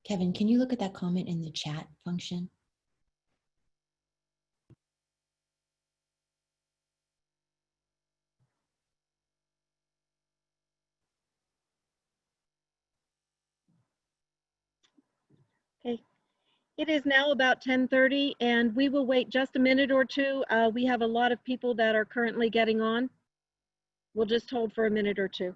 Kevin, can you look at that comment in the chat function? Okay, it is now about 10:30 and we will wait just a minute or two. We have a lot of people that are currently getting on. We'll just hold for a minute or two.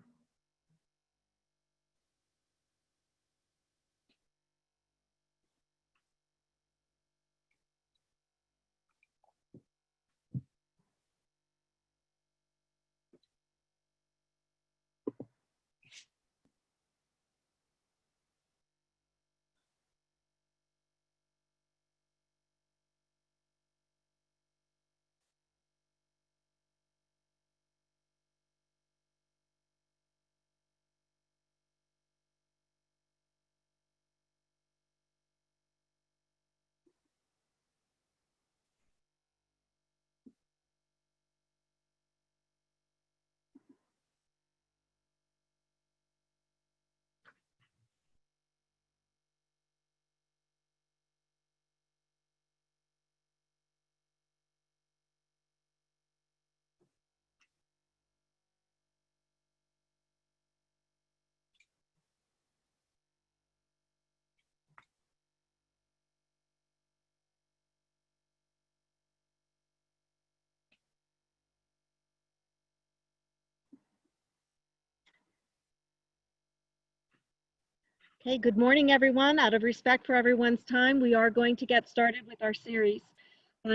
Okay, good morning, everyone. Out of respect for everyone's time, we are going to get started with our series.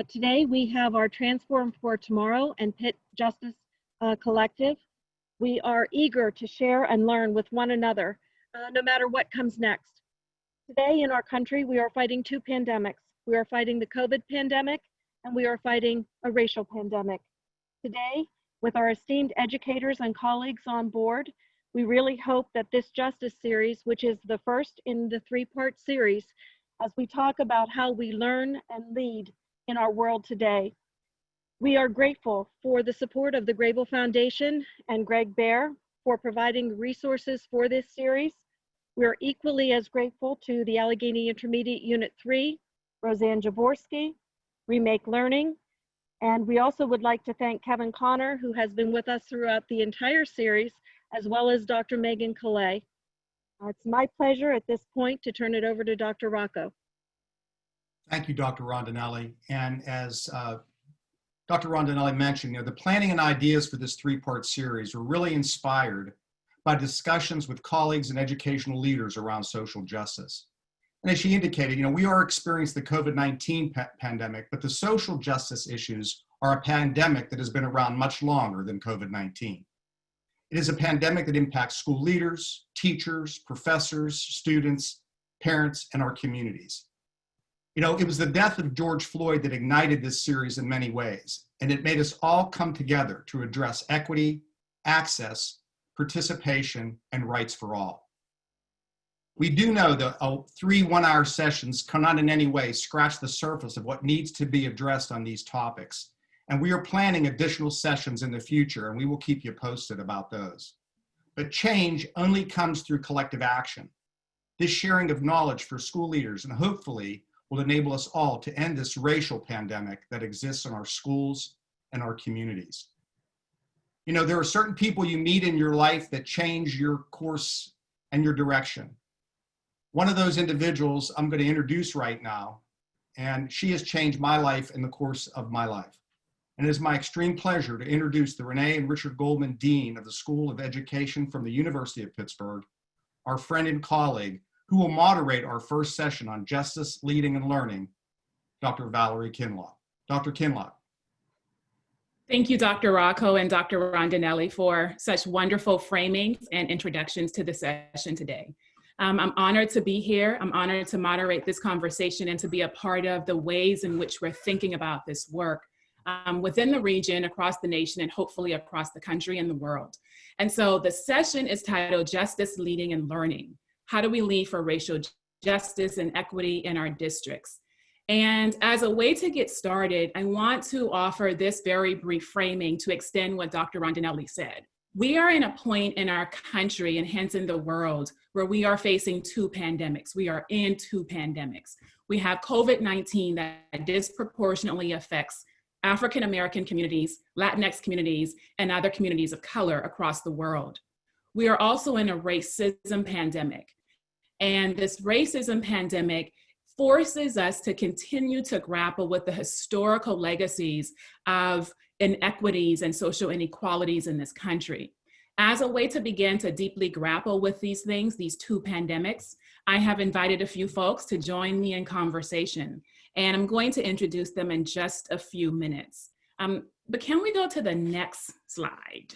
Today, we have our Transform for Tomorrow and Pitt Justice Collective. We are eager to share and learn with one another, no matter what comes next. Today in our country, we are fighting two pandemics. We are fighting the COVID pandemic, and we are fighting a racial pandemic. Today, with our esteemed educators and colleagues on board, we really hope that this Justice series, which is the first in the three-part series, as we talk about how we learn and lead in our world today. We are grateful for the support of the Grable Foundation and Greg Baer for providing resources for this series. We're equally as grateful to the Allegheny Intermediate Unit 3, Roseanne Jaworski, Remake Learning, and we also would like to thank Kevin Connor, who has been with us throughout the entire series, as well as Dr. Megan Calais. It's my pleasure at this point to turn it over to Dr. Rocco. Thank you, Dr. Rondinelli. And as Dr. Rondinelli mentioned, the planning and ideas for this three-part series were really inspired by discussions with colleagues and educational leaders around social justice. And as she indicated, we are experiencing the COVID-19 pandemic, but the social justice issues are a pandemic that has been around much longer than COVID-19. It is a pandemic that impacts school leaders, teachers, professors, students, parents, and our communities. It was the death of George Floyd that ignited this series in many ways, and it made us all come together to address equity, access, participation, and rights for all. We do know that 3 one-hour sessions cannot in any way scratch the surface of what needs to be addressed on these topics. And we are planning additional sessions in the future, and we will keep you posted about those. But change only comes through collective action. This sharing of knowledge for school leaders and hopefully will enable us all to end this racial pandemic that exists in our schools and our communities. There are certain people you meet in your life that change your course and your direction. One of those individuals I'm going to introduce right now, and she has changed my life in the course of my life. And it is my extreme pleasure to introduce the Renee and Richard Goldman Dean of the School of Education from the University of Pittsburgh, our friend and colleague, who will moderate our first session on justice, leading, and learning, Dr. Valerie Kinlaw. Dr. Kinlaw. Thank you, Dr. Rocco and Dr. Rondinelli, for such wonderful framings and introductions to the session today. I'm honored to be here. I'm honored to moderate this conversation and to be a part of the ways in which we're thinking about this work within the region, across the nation, and hopefully across the country and the world. And so the session is titled Justice, Leading, and Learning. How do we lead for racial justice and equity in our districts? And as a way to get started, I want to offer this very brief framing to extend what Dr. Rondinelli said. We are in a point in our country and hence in the world where we are facing two pandemics. We are in two pandemics. We have COVID-19 that disproportionately affects African-American communities, Latinx communities, and other communities of color across the world. We are also in a racism pandemic. And this racism pandemic forces us to continue to grapple with the historical legacies of inequities and social inequalities in this country. As a way to begin to deeply grapple with these things, these two pandemics, I have invited a few folks to join me in conversation, and I'm going to introduce them in just a few minutes. But can we go to the next slide?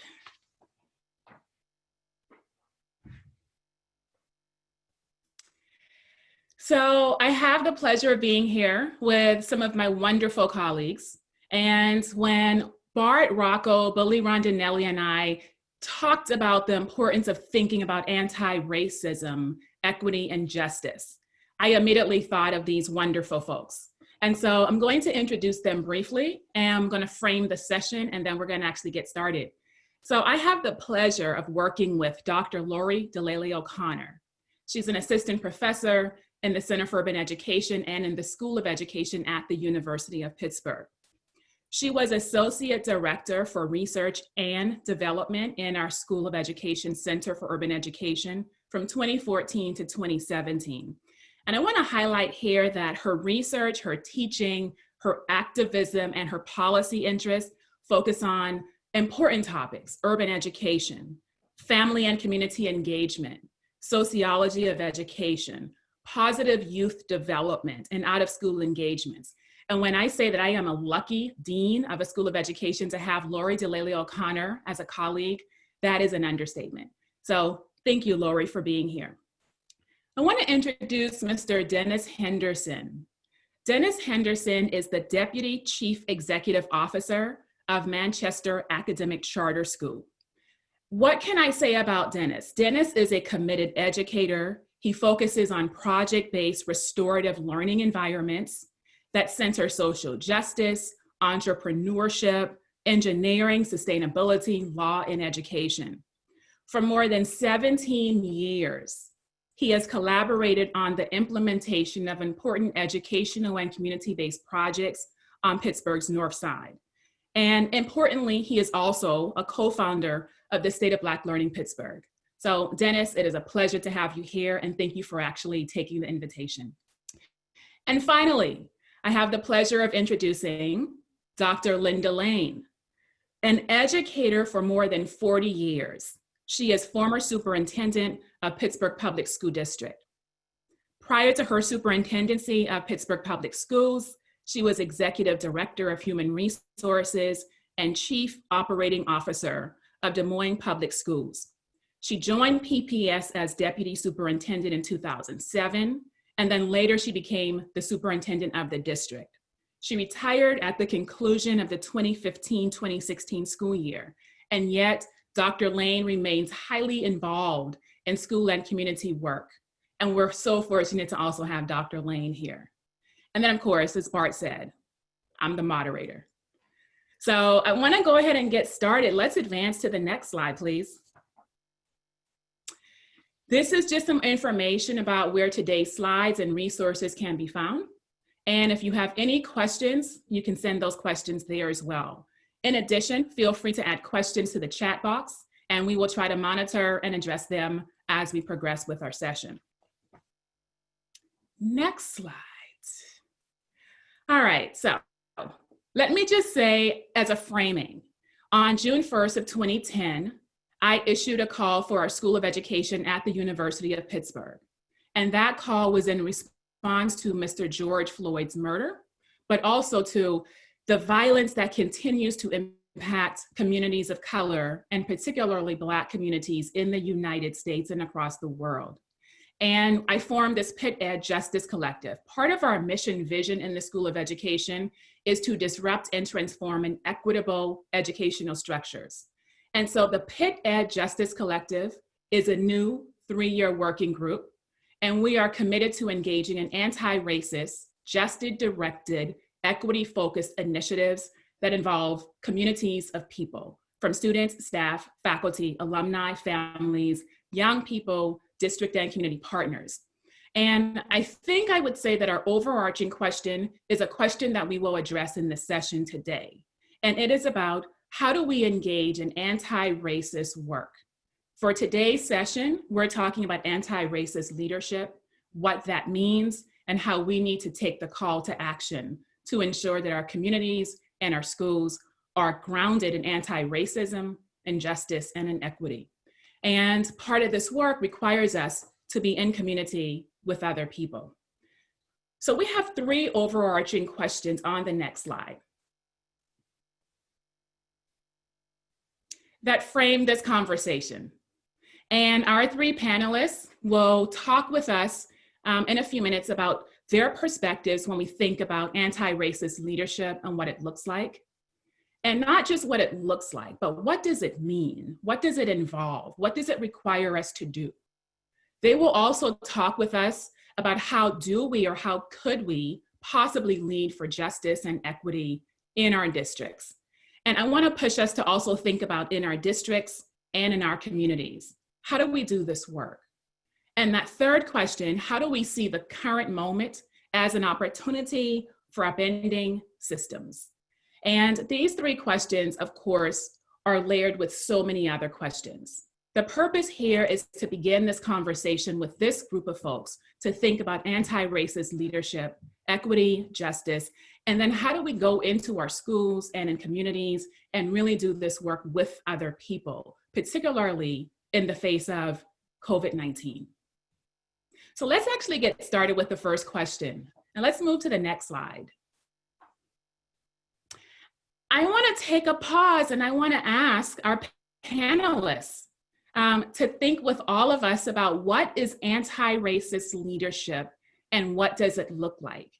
So I have the pleasure of being here with some of my wonderful colleagues. And when Bart Rocco, Billy Rondinelli, and I talked about the importance of thinking about anti-racism, equity, and justice, I immediately thought of these wonderful folks. And so I'm going to introduce them briefly, and I'm going to frame the session, and then we're going to actually get started. So I have the pleasure of working with Dr. Lori Delale-O'Connor. She's an assistant professor in the Center for Urban Education and in the School of Education at the University of Pittsburgh. She was Associate Director for Research and Development in our School of Education Center for Urban Education from 2014 to 2017. And I want to highlight here that her research, her teaching, her activism, and her policy interests focus on important topics: urban education, family and community engagement, sociology of education, positive youth development, and out-of-school engagements. And when I say that I am a lucky dean of a school of education to have Lori Delale-O'Connor as a colleague, that is an understatement. So thank you, Lori, for being here. I want to introduce Mr. Dennis Henderson. Dennis Henderson is the Deputy Chief Executive Officer of Manchester Academic Charter School. What can I say about Dennis? Dennis is a committed educator. He focuses on project-based restorative learning environments that center social justice, entrepreneurship, engineering, sustainability, law, and education. For more than 17 years, he has collaborated on the implementation of important educational and community-based projects on Pittsburgh's North Side. And importantly, he is also a co-founder of the State of Black Learning Pittsburgh. So Dennis, it is a pleasure to have you here, and thank you for actually taking the invitation. And finally, I have the pleasure of introducing Dr. Linda Lane, an educator for more than 40 years. She is former superintendent of Pittsburgh Public School District. Prior to her superintendency of Pittsburgh Public Schools, she was executive director of human resources and chief operating officer of Des Moines Public Schools. She joined PPS as deputy superintendent in 2007, and then later she became the superintendent of the district. She retired at the conclusion of the 2015-2016 school year, and yet Dr. Lane remains highly involved in school and community work. And we're so fortunate to also have Dr. Lane here. And then of course, as Bart said, I'm the moderator. So I wanna go ahead and get started. Let's advance to the next slide, please. This is just some information about where today's slides and resources can be found. And if you have any questions, you can send those questions there as well. In addition, feel free to add questions to the chat box, and we will try to monitor and address them as we progress with our session. Next slide. All right, so let me just say as a framing, on June 1st of 2010, I issued a call for our School of Education at the University of Pittsburgh. And that call was in response to Mr. George Floyd's murder, but also to the violence that continues to impact communities of color, and particularly Black communities in the United States and across the world. And I formed this Pitt Ed Justice Collective. Part of our mission vision in the School of Education is to disrupt and transform equitable educational structures. And so the Pitt Ed Justice Collective is a new 3-year working group, and we are committed to engaging in anti-racist, justice-directed, equity-focused initiatives that involve communities of people, from students, staff, faculty, alumni, families, young people, district and community partners. And I think I would say that our overarching question is a question that we will address in this session today. And it is about, how do we engage in anti-racist work? For today's session, we're talking about anti-racist leadership, what that means, and how we need to take the call to action to ensure that our communities and our schools are grounded in anti-racism, injustice, and inequity. And part of this work requires us to be in community with other people. So we have three overarching questions on the next slide that frame this conversation. And our three panelists will talk with us in a few minutes about their perspectives when we think about anti-racist leadership and what it looks like. And not just what it looks like, but what does it mean? What does it involve? What does it require us to do? They will also talk with us about how do we or how could we possibly lead for justice and equity in our districts. And I want to push us to also think about in our districts and in our communities, how do we do this work? And that third question, how do we see the current moment as an opportunity for upending systems? And these three questions, of course, are layered with so many other questions. The purpose here is to begin this conversation with this group of folks to think about anti-racist leadership, equity, justice, and then how do we go into our schools and in communities and really do this work with other people, particularly in the face of COVID-19. So let's actually get started with the first question. And let's move to the next slide. I want to take a pause and I want to ask our panelists to think with all of us about what is anti-racist leadership and what does it look like.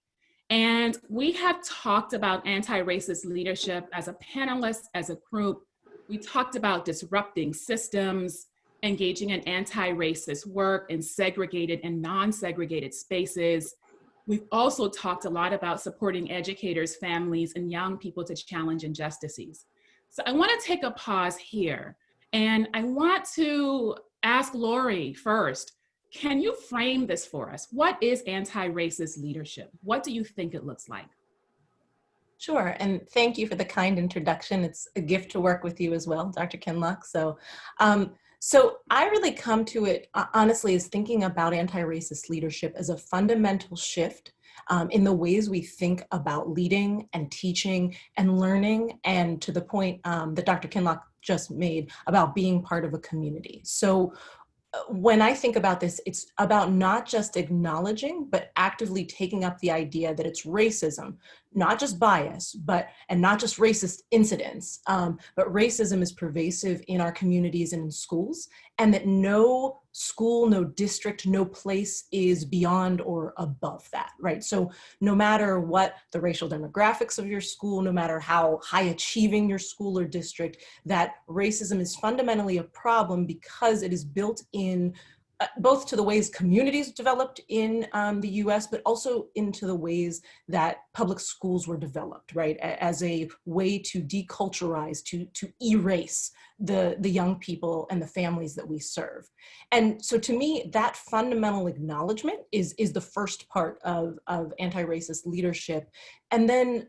And we have talked about anti-racist leadership as a panelist, as a group. We talked about disrupting systems, engaging in anti-racist work in segregated and non-segregated spaces. We've also talked a lot about supporting educators, families, and young people to challenge injustices. So I want to take a pause here, and I want to ask Lori first, can you frame this for us? What is anti-racist leadership? What do you think it looks like? Sure, and thank you for the kind introduction. It's a gift to work with you as well, Dr. Kinloch. So I really come to it, honestly, as thinking about anti-racist leadership as a fundamental shift in the ways we think about leading and teaching and learning, and to the point that Dr. Kinloch just made about being part of a community. So when I think about this, it's about not just acknowledging, but actively taking up the idea that it's racism, not just bias, and not just racist incidents, but racism is pervasive in our communities and in schools, and that no school, no district, no place is beyond or above that, right? So no matter what the racial demographics of your school, no matter how high achieving your school or district, that racism is fundamentally a problem because it is built in both to the ways communities developed in the US, but also into the ways that public schools were developed, right? As a way to deculturize, to erase the young people and the families that we serve. And so to me, that fundamental acknowledgement is the first part of anti-racist leadership. And then,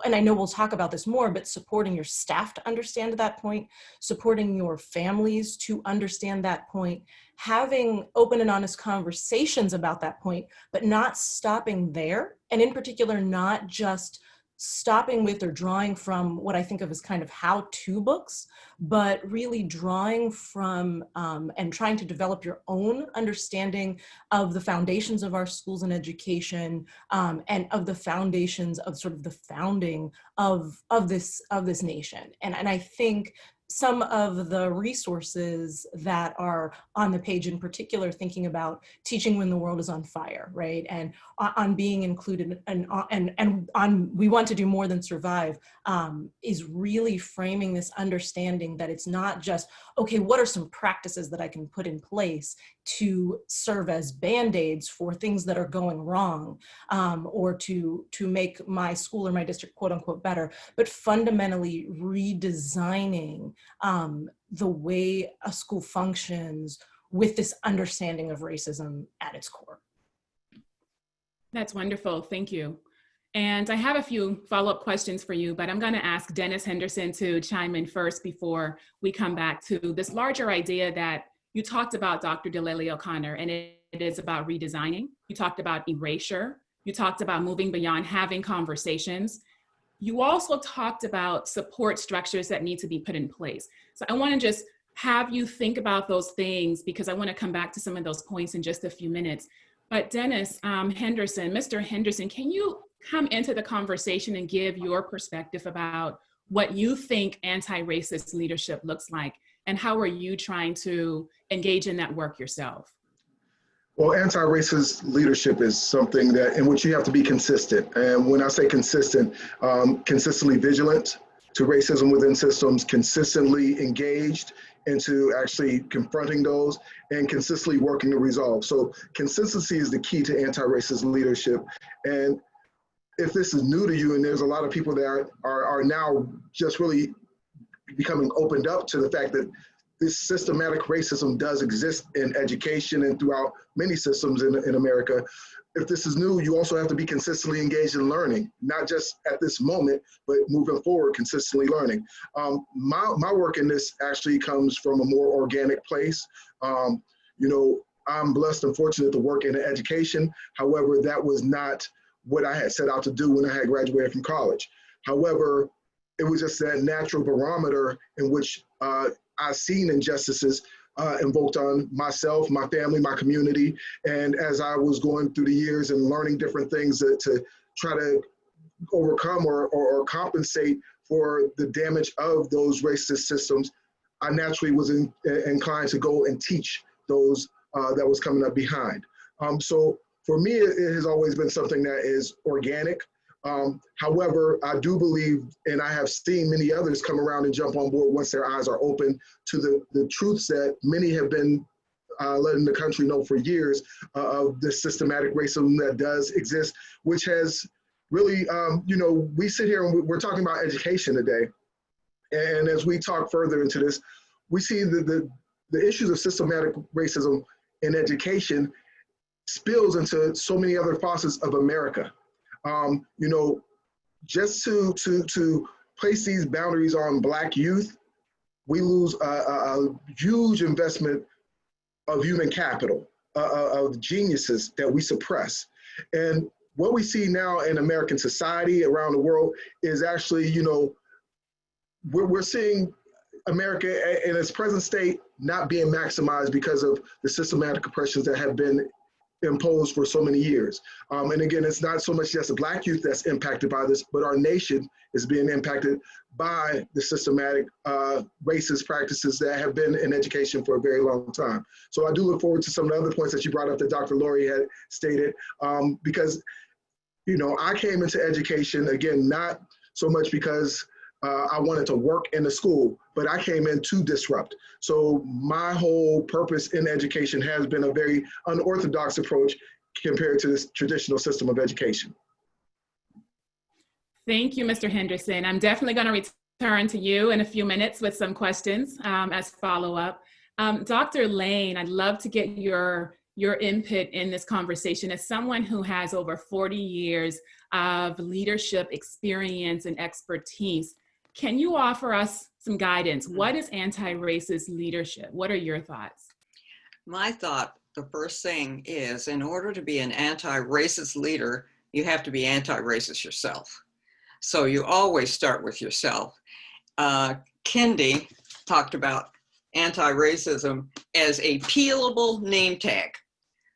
and I know we'll talk about this more, but supporting your staff to understand that point, supporting your families to understand that point, having open and honest conversations about that point, but not stopping there. And in particular, not just stopping with or drawing from what I think of as kind of how-to books, but really drawing from and trying to develop your own understanding of the foundations of our schools and education, and of the foundations of sort of the founding of this nation. And I think some of the resources that are on the page, in particular, thinking about teaching when the world is on fire, right? And on being included and on we want to do more than survive, is really framing this understanding that it's not just, okay, what are some practices that I can put in place to serve as Band-Aids for things that are going wrong, or to make my school or my district quote unquote better, but fundamentally redesigning the way a school functions with this understanding of racism at its core. That's wonderful, thank you. And I have a few follow-up questions for you, but I'm going to ask Dennis Henderson to chime in first before we come back to this larger idea that you talked about, Dr. Delale-O'Connor, and it is about redesigning. You talked about erasure. You talked about moving beyond having conversations. You also talked about support structures that need to be put in place. So I want to just have you think about those things, because I want to come back to some of those points in just a few minutes. But Dennis Henderson, Mr. Henderson, can you come into the conversation and give your perspective about what you think anti-racist leadership looks like, and how are you trying to engage in that work yourself? Well, anti-racist leadership is something that in which you have to be consistent. And when I say consistent, consistently vigilant to racism within systems, consistently engaged into actually confronting those, and consistently working to resolve. So consistency is the key to anti-racist leadership. And if this is new to you, and there's a lot of people that are now just really becoming opened up to the fact that this systematic racism does exist in education and throughout many systems in America. If this is new, you also have to be consistently engaged in learning, not just at this moment, but moving forward, consistently learning. My work in this actually comes from a more organic place. You know, I'm blessed and fortunate to work in education. However, that was not what I had set out to do when I had graduated from college. However, it was just that natural barometer in which I've seen injustices invoked on myself, my family, my community. And as I was going through the years and learning different things to try to overcome or compensate for the damage of those racist systems, I naturally was inclined to go and teach those that was coming up behind. So for me, it has always been something that is organic. However, I do believe, and I have seen many others come around and jump on board once their eyes are open to the truths that many have been letting the country know for years of this systematic racism that does exist, which has really, you know, we sit here and we're talking about education today. And as we talk further into this, we see the issues of systematic racism in education spills into so many other facets of America. You know, just to place these boundaries on Black youth, we lose a huge investment of human capital, of geniuses that we suppress. And what we see now in American society around the world is actually, you know, we're seeing America in its present state not being maximized because of the systematic oppressions that have been imposed for so many years. And again, it's not so much just the Black youth that's impacted by this, but our nation is being impacted by the systematic racist practices that have been in education for a very long time. So I do look forward to some of the other points that you brought up that Dr. Laurie had stated, because, you know, I came into education, again, not so much because I wanted to work in the school, but I came in to disrupt. So my whole purpose in education has been a very unorthodox approach compared to this traditional system of education. Thank you, Mr. Henderson. I'm definitely going to return to you in a few minutes with some questions as follow-up. Dr. Lane, I'd love to get your input in this conversation as someone who has over 40 years of leadership experience and expertise. Can you offer us some guidance? What is anti-racist leadership? What are your thoughts? My thought, the first thing is, in order to be an anti-racist leader, you have to be anti-racist yourself. So you always start with yourself. Kendi talked about anti-racism as a peelable name tag.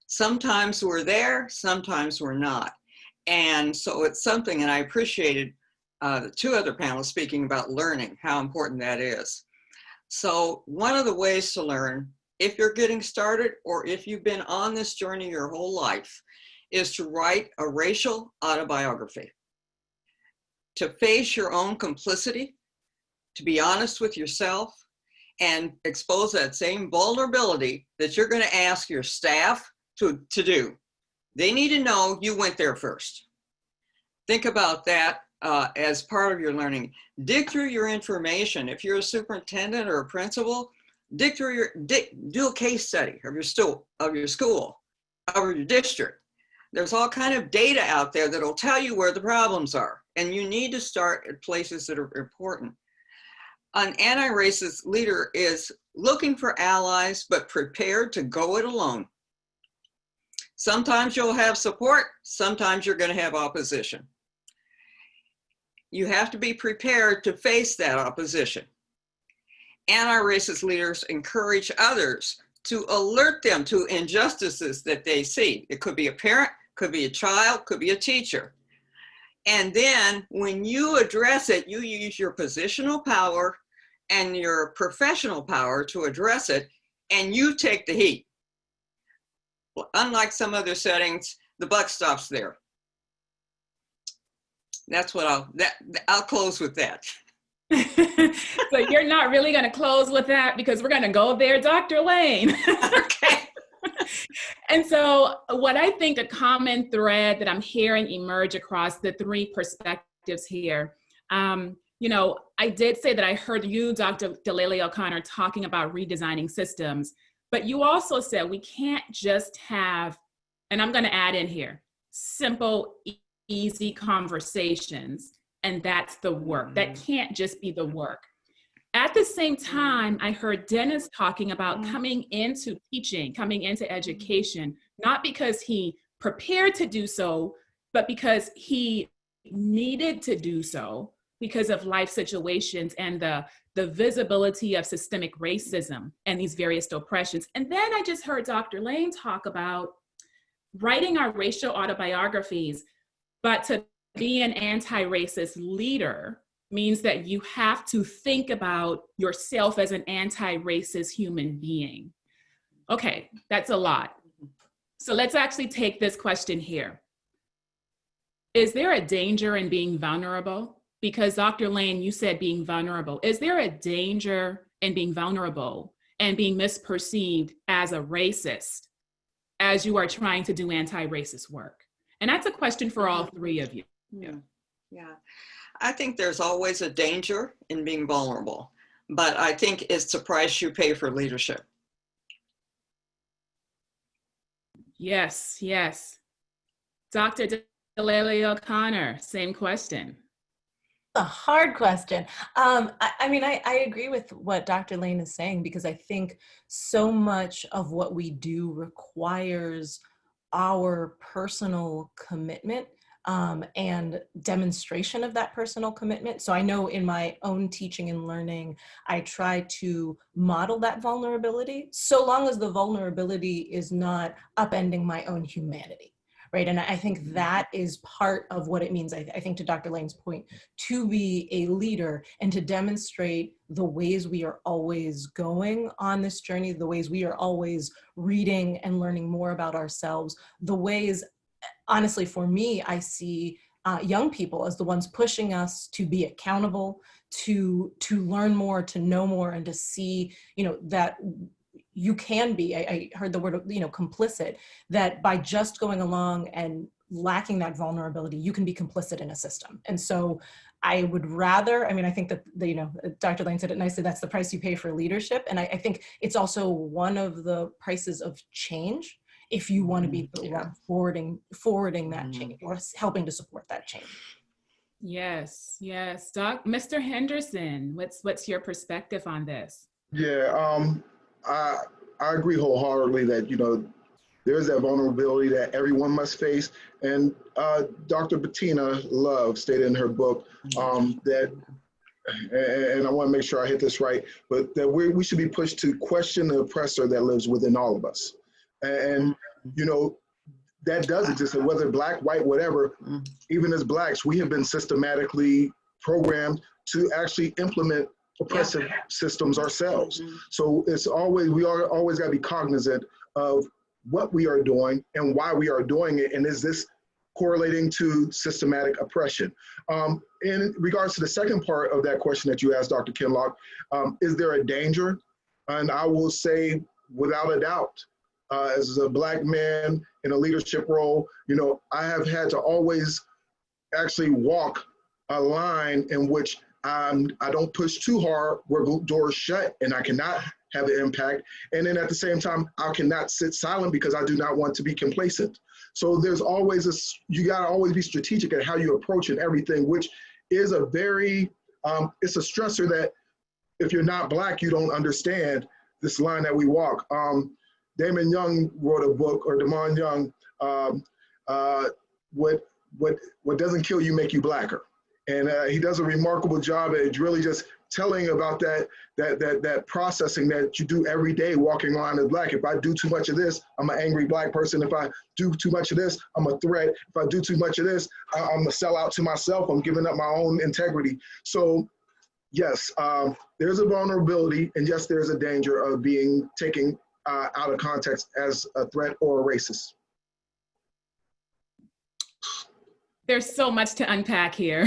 Sometimes we're there, sometimes we're not. And so it's something, and I appreciated the two other panelists speaking about learning, how important that is. So one of the ways to learn, if you're getting started or if you've been on this journey your whole life, is to write a racial autobiography. To face your own complicity, to be honest with yourself, and expose that same vulnerability that you're going to ask your staff to do. They need to know you went there first. Think about that as part of your learning. Dig through your information. If you're a superintendent or a principal, do a case study of your school, of your district. There's all kind of data out there that'll tell you where the problems are, and you need to start at places that are important. An anti-racist leader is looking for allies, but prepared to go it alone. Sometimes you'll have support, sometimes you're going to have opposition. You have to be prepared to face that opposition. Anti-racist leaders encourage others to alert them to injustices that they see. It could be a parent, could be a child, could be a teacher. And then when you address it, you use your positional power and your professional power to address it, and you take the heat. Well, unlike some other settings, the buck stops there. That's what I'll close with that. So you're not really going to close with that, because we're going to go there, Dr. Lane. Okay. And so what I think a common thread that I'm hearing emerge across the three perspectives here, you know, I did say that I heard you, Dr. Delale-O'Connor, talking about redesigning systems, but you also said we can't just have, and I'm going to add in here, simple, easy conversations, and that's the work. That can't just be the work. At the same time, I heard Dennis talking about coming into teaching, coming into education, not because he prepared to do so, but because he needed to do so because of life situations and the visibility of systemic racism and these various oppressions. And then I just heard Dr. Lane talk about writing our racial autobiographies, but to be an anti-racist leader means that you have to think about yourself as an anti-racist human being. Okay, that's a lot. So let's actually take this question here. Is there a danger in being vulnerable? Because Dr. Lane, you said being vulnerable. Is there a danger in being vulnerable and being misperceived as a racist as you are trying to do anti-racist work? And that's a question for all three of you. Yeah. I think there's always a danger in being vulnerable, but I think it's the price you pay for leadership. Yes, yes. Dr. Delale-O'Connor, same question. A hard question. I mean, I agree with what Dr. Lane is saying, because I think so much of what we do requires our personal commitment and demonstration of that personal commitment. So I know in my own teaching and learning, I try to model that vulnerability, so long as the vulnerability is not upending my own humanity. Right. And I think that is part of what it means, I think, to Dr. Lane's point, to be a leader and to demonstrate the ways we are always going on this journey, the ways we are always reading and learning more about ourselves, the ways, honestly, for me, I see young people as the ones pushing us to be accountable, to learn more, to know more, and to see, you know, that you can be, I heard the word, you know, complicit, that by just going along and lacking that vulnerability, you can be complicit in a system. And so I would rather, I mean, I think that, you know, Dr. Lane said it nicely, that's the price you pay for leadership. And I think it's also one of the prices of change, if you want to be the one forwarding that change or helping to support that change. Yes, yes. Mr. Henderson, what's your perspective on this? Yeah, I agree wholeheartedly that, you know, there's that vulnerability that everyone must face. And Dr. Bettina Love stated in her book that, and I want to make sure I hit this right, but that we should be pushed to question the oppressor that lives within all of us. And you know, that does exist, whether black, white, whatever. Even as blacks, we have been systematically programmed to actually implement oppressive systems ourselves. So it's always, we are always got to be cognizant of what we are doing and why we are doing it. And is this correlating to systematic oppression? In regards to the second part of that question that you asked, Dr. Kinlock, is there a danger? And I will say, without a doubt, as a Black man in a leadership role, you know, I have had to always actually walk a line in which I don't push too hard where doors shut and I cannot have an impact. And then at the same time, I cannot sit silent because I do not want to be complacent. So there's always you gotta always be strategic at how you approach it, everything, which is a very, it's a stressor that if you're not Black, you don't understand this line that we walk. Damon Young wrote a book, or Damon Young, what doesn't kill you make you Blacker. And he does a remarkable job at really just telling about that processing that you do every day walking around as Black. If I do too much of this, I'm an angry Black person. If I do too much of this, I'm a threat. If I do too much of this, I'm a sellout to myself. I'm giving up my own integrity. So yes, there's a vulnerability, and yes, there's a danger of being taken out of context as a threat or a racist. There's so much to unpack here.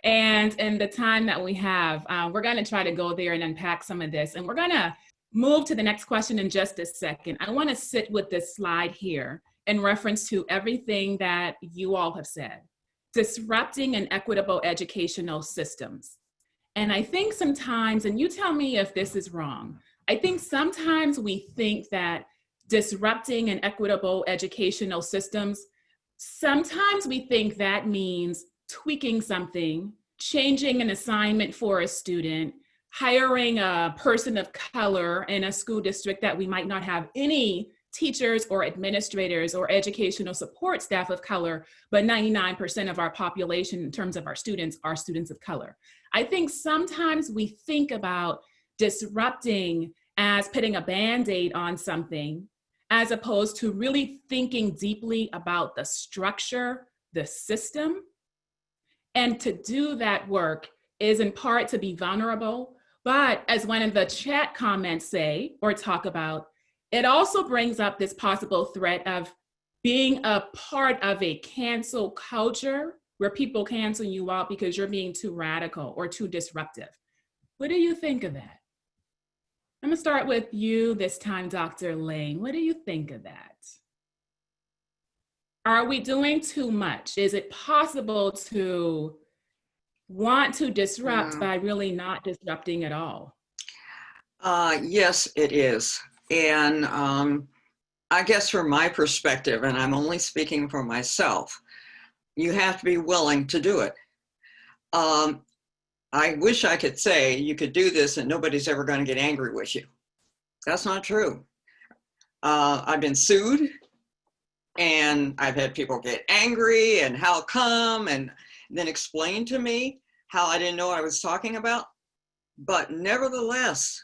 And in the time that we have, we're going to try to go there and unpack some of this. And we're going to move to the next question in just a second. I want to sit with this slide here in reference to everything that you all have said. Disrupting and equitable educational systems. And I think sometimes, and you tell me if this is wrong, I think sometimes we think that disrupting and equitable educational systems, sometimes we think that means tweaking something, changing an assignment for a student, hiring a person of color in a school district that we might not have any teachers or administrators or educational support staff of color, but 99% of our population in terms of our students are students of color. I think sometimes we think about disrupting as putting a Band-Aid on something, as opposed to really thinking deeply about the structure, the system. And to do that work is in part to be vulnerable, but as one of the chat comments say or talk about, it also brings up this possible threat of being a part of a cancel culture where people cancel you out because you're being too radical or too disruptive. What do you think of that? I'm gonna start with you this time, Dr. Lane. What do you think of that? Are we doing too much? Is it possible to want to disrupt by really not disrupting at all? Yes, it is. And I guess from my perspective, and I'm only speaking for myself, you have to be willing to do it. I wish I could say you could do this and nobody's ever going to get angry with you. That's not true. I've been sued and I've had people get angry and how come, and then explain to me how I didn't know what I was talking about. But nevertheless,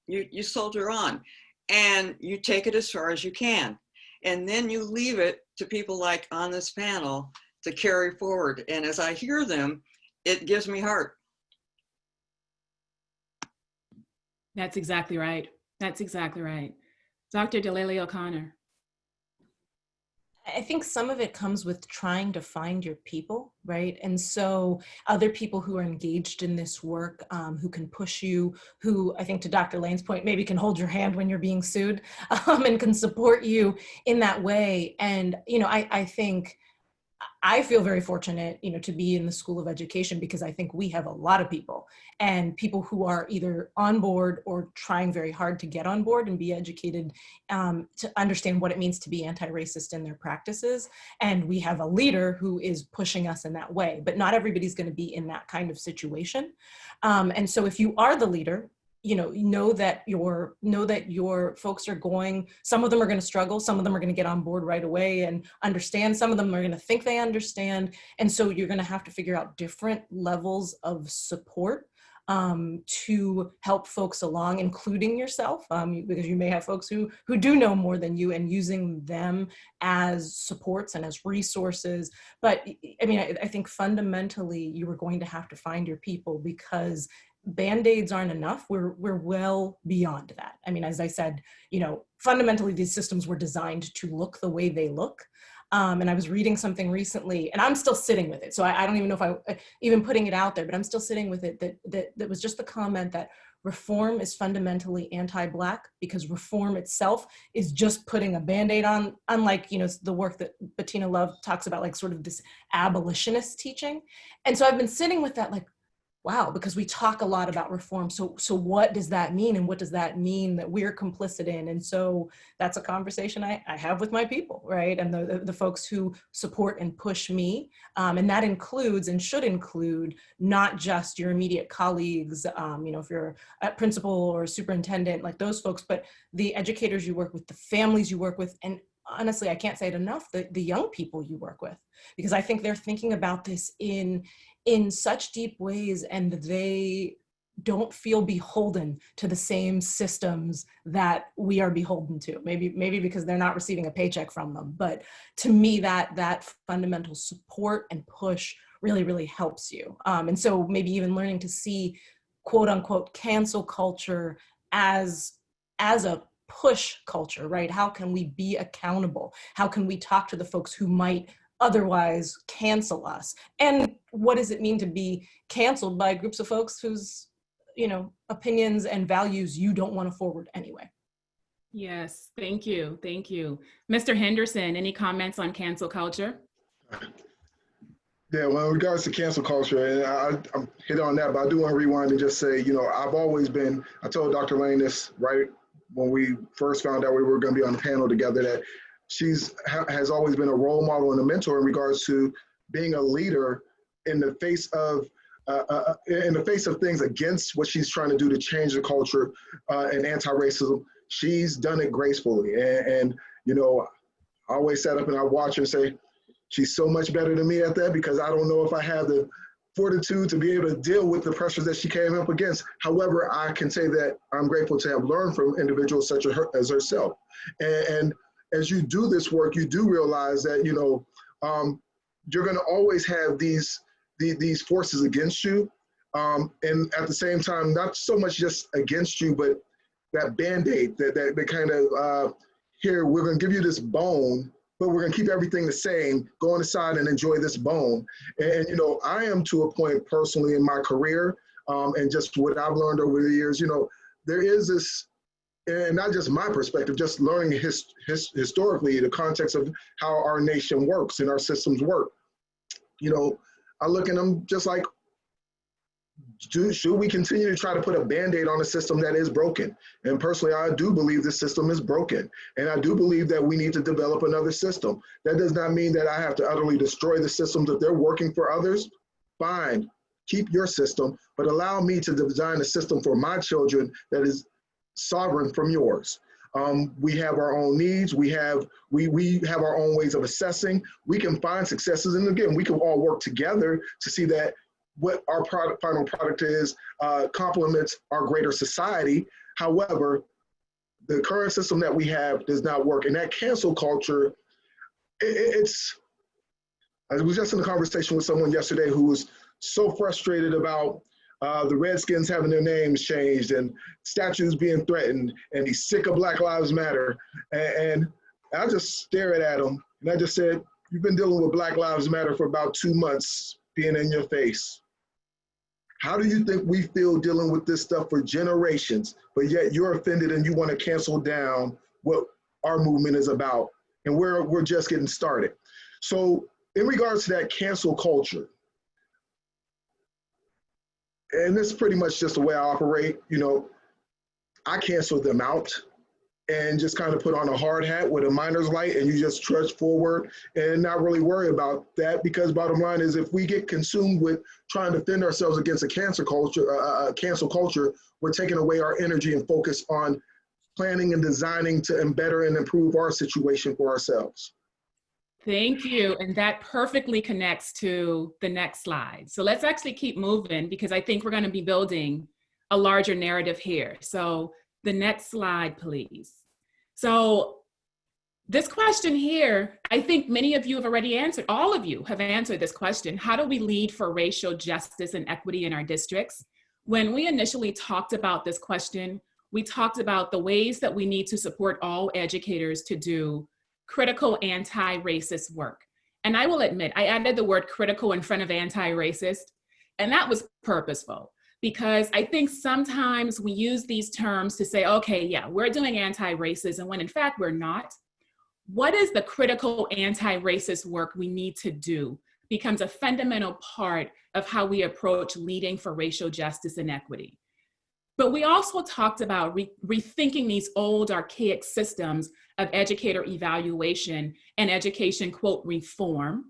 you soldier on and you take it as far as you can. And then you leave it to people like on this panel to carry forward. And as I hear them, it gives me heart. That's exactly right. That's exactly right. Dr. Delale-O'Connor. I think some of it comes with trying to find your people, right? And so other people who are engaged in this work, who can push you, who I think to Dr. Lane's point, maybe can hold your hand when you're being sued, and can support you in that way. And, you know, I think I feel very fortunate, you know, to be in the School of Education because I think we have a lot of people and people who are either on board or trying very hard to get on board and be educated to understand what it means to be anti-racist in their practices. And we have a leader who is pushing us in that way, but not everybody's going to be in that kind of situation. And so if you are the leader, you know that your folks are going, some of them are going to struggle, some of them are going to get on board right away and understand, some of them are going to think they understand. And so you're going to have to figure out different levels of support to help folks along, including yourself, because you may have folks who do know more than you, and using them as supports and as resources. But I mean, I think fundamentally you are going to have to find your people, because Band-Aids aren't enough. We're well beyond that. I mean, as I said, you know, fundamentally these systems were designed to look the way they look. And I was reading something recently, and I'm still sitting with it. So I don't even know if I even putting it out there, but I'm still sitting with it. That was just the comment that reform is fundamentally anti-Black because reform itself is just putting a Band-Aid on, unlike, you know, the work that Bettina Love talks about, like sort of this abolitionist teaching. And so I've been sitting with that, like, wow, because we talk a lot about reform. So what does that mean? And what does that mean that we're complicit in? And so that's a conversation I have with my people, right? And the folks who support and push me. And that includes and should include not just your immediate colleagues, you know, if you're a principal or a superintendent, like those folks, but the educators you work with, the families you work with, and honestly, I can't say it enough, the young people you work with, because I think they're thinking about this in such deep ways, and they don't feel beholden to the same systems that we are beholden to. Maybe because they're not receiving a paycheck from them. But to me, that fundamental support and push really, really helps you. And so maybe even learning to see quote unquote cancel culture as a push culture, right? How can we be accountable? How can we talk to the folks who might otherwise cancel us? And what does it mean to be canceled by groups of folks whose, you know, opinions and values you don't want to forward anyway? Yes, thank you. Thank you. Mr. Henderson, any comments on cancel culture? Yeah, well, in regards to cancel culture, and I'm hit on that, but I do want to rewind and just say, you know, I've always been, I told Dr. Lane this right when we first found out we were going to be on the panel together, that has always been a role model and a mentor in regards to being a leader in the face of things against what she's trying to do to change the culture and anti-racism. She's done it gracefully. And you know, I always sat up and I watch her and say, she's so much better than me at that, because I don't know if I have the fortitude to be able to deal with the pressures that she came up against. However, I can say that I'm grateful to have learned from individuals such as herself. And as you do this work, you do realize that, you know, you're going to always have these forces against you. And at the same time, not so much just against you, but that Band-Aid, that kind of, here, we're going to give you this bone, but we're going to keep everything the same. Go on the side and enjoy this bone. And you know, I am to a point personally in my career, and just what I've learned over the years, you know, there is this, and not just my perspective, just learning historically the context of how our nation works and our systems work. You know, I look at them just like, should we continue to try to put a Band-Aid on a system that is broken? And personally, I do believe the system is broken. And I do believe that we need to develop another system. That does not mean that I have to utterly destroy the systems. If they're working for others, fine, keep your system, but allow me to design a system for my children that is sovereign from yours. We have our own needs. We have our own ways of assessing. We can find successes, and again, we can all work together to see that what our final product is complements our greater society. However, the current system that we have does not work, and that cancel culture, I was just in a conversation with someone yesterday who was so frustrated about the Redskins having their names changed and statues being threatened, and he's sick of Black Lives Matter. And I just stared at him, and I just said, you've been dealing with Black Lives Matter for about 2 months, being in your face. How do you think we feel dealing with this stuff for generations, but yet you're offended and you want to cancel down what our movement is about, and we're just getting started? So in regards to that cancel culture, and this is pretty much just the way I operate, you know, I cancel them out and just kind of put on a hard hat with a miner's light, and you just trudge forward and not really worry about that, because bottom line is, if we get consumed with trying to defend ourselves against a cancel culture, we're taking away our energy and focus on planning and designing to better and improve our situation for ourselves. Thank you. And that perfectly connects to the next slide. So let's actually keep moving, because I think we're going to be building a larger narrative here. So the next slide, please. So this question here, I think many of you have already answered. All of you have answered this question. How do we lead for racial justice and equity in our districts? when we initially talked about this question, we talked about the ways that we need to support all educators to do critical anti-racist work. And I will admit, I added the word critical in front of anti-racist, and that was purposeful, because I think sometimes we use these terms to say, okay, yeah, we're doing anti-racism, when in fact we're not. What is the critical anti-racist work we need to do becomes a fundamental part of how we approach leading for racial justice and equity. But we also talked about rethinking these old archaic systems of educator evaluation and education, quote, reform.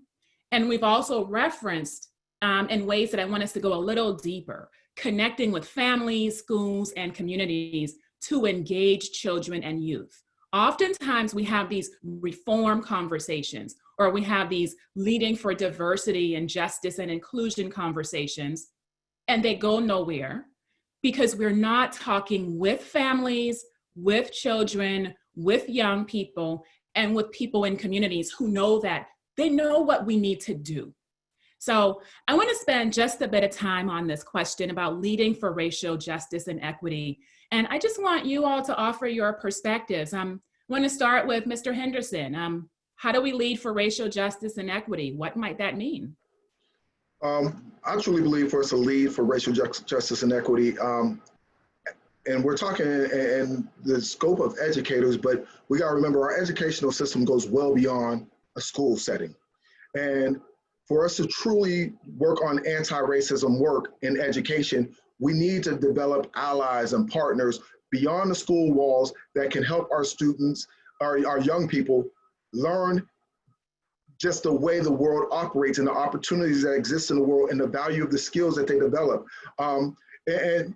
And we've also referenced in ways that I want us to go a little deeper, connecting with families, schools, and communities to engage children and youth. Oftentimes we have these reform conversations, or we have these leading for diversity and justice and inclusion conversations, and they go nowhere because we're not talking with families, with children, with young people, and with people in communities who know that they know what we need to do. So I want to spend just a bit of time on this question about leading for racial justice and equity. And I just want you all to offer your perspectives. I want to start with Mr. Henderson. How do we lead for racial justice and equity? What might that mean? I truly believe for us to lead for racial justice and equity, and we're talking in the scope of educators, but we got to remember our educational system goes well beyond a school setting. And for us to truly work on anti-racism work in education, we need to develop allies and partners beyond the school walls that can help our students, our young people, learn just the way the world operates and the opportunities that exist in the world and the value of the skills that they develop. And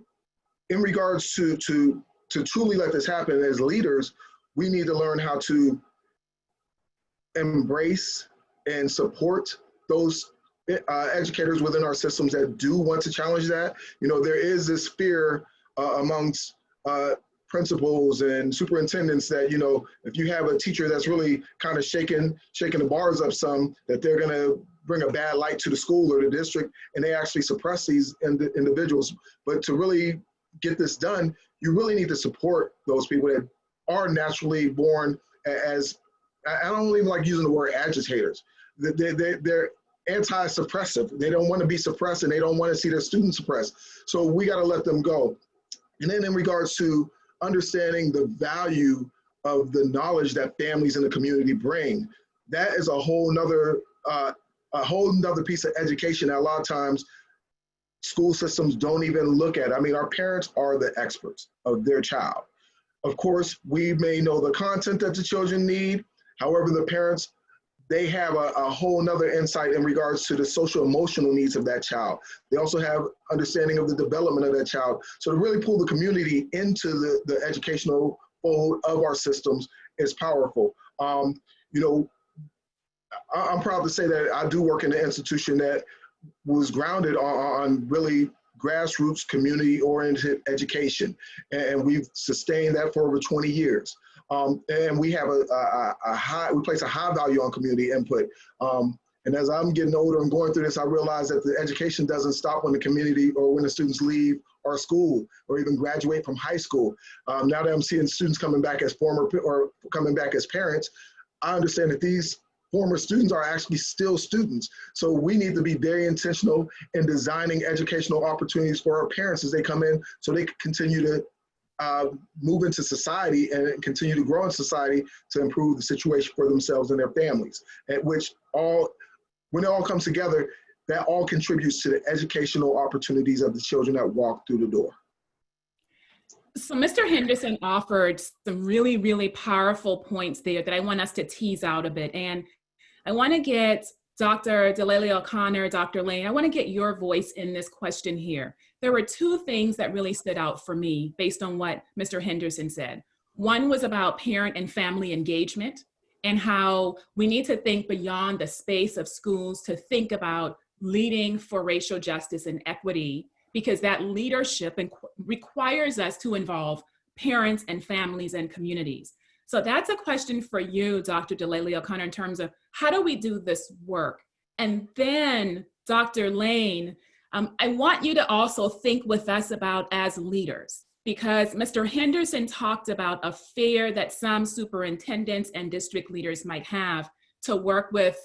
in regards to truly let this happen as leaders, we need to learn how to embrace and support those educators within our systems that do want to challenge that. You know, there is this fear amongst principals and superintendents that, you know, if you have a teacher that's really kind of shaking the bars up some, that they're going to bring a bad light to the school or the district, and they actually suppress these individuals. But to really get this done, you really need to support those people that are naturally born as, I don't even like using the word agitators. They're anti-suppressive. They don't want to be suppressed and they don't want to see their students suppressed. So we got to let them go. And then in regards to understanding the value of the knowledge that families in the community bring, that is a whole nother piece of education that a lot of times school systems don't even look at. I mean, our parents are the experts of their child. Of course, we may know the content that the children need. However, the parents, they have a whole nother insight in regards to the social emotional needs of that child. They also have understanding of the development of that child. So to really pull the community into the educational fold of our systems is powerful. You know, I'm proud to say that I do work in an institution that was grounded on really grassroots community-oriented education. And we've sustained that for over 20 years. And we have we place a high value on community input. And as I'm getting older and going through this, I realize that the education doesn't stop when the community or when the students leave our school or even graduate from high school. Now that I'm seeing students coming back as coming back as parents, I understand that these former students are actually still students. So we need to be very intentional in designing educational opportunities for our parents as they come in so they can continue to move into society and continue to grow in society to improve the situation for themselves and their families, at which when it all comes together, that all contributes to the educational opportunities of the children that walk through the door. So Mr. Henderson offered some really, really powerful points there that I want us to tease out a bit. And I want to get Dr. Delale-O'Connor, Dr. Lane, I want to get your voice in this question here. There were two things that really stood out for me based on what Mr. Henderson said. One was about parent and family engagement and how we need to think beyond the space of schools to think about leading for racial justice and equity, because that leadership requires us to involve parents and families and communities. So that's a question for you, Dr. Delale-O'Connor, in terms of how do we do this work? And then Dr. Lane, I want you to also think with us about as leaders, because Mr. Henderson talked about a fear that some superintendents and district leaders might have to work with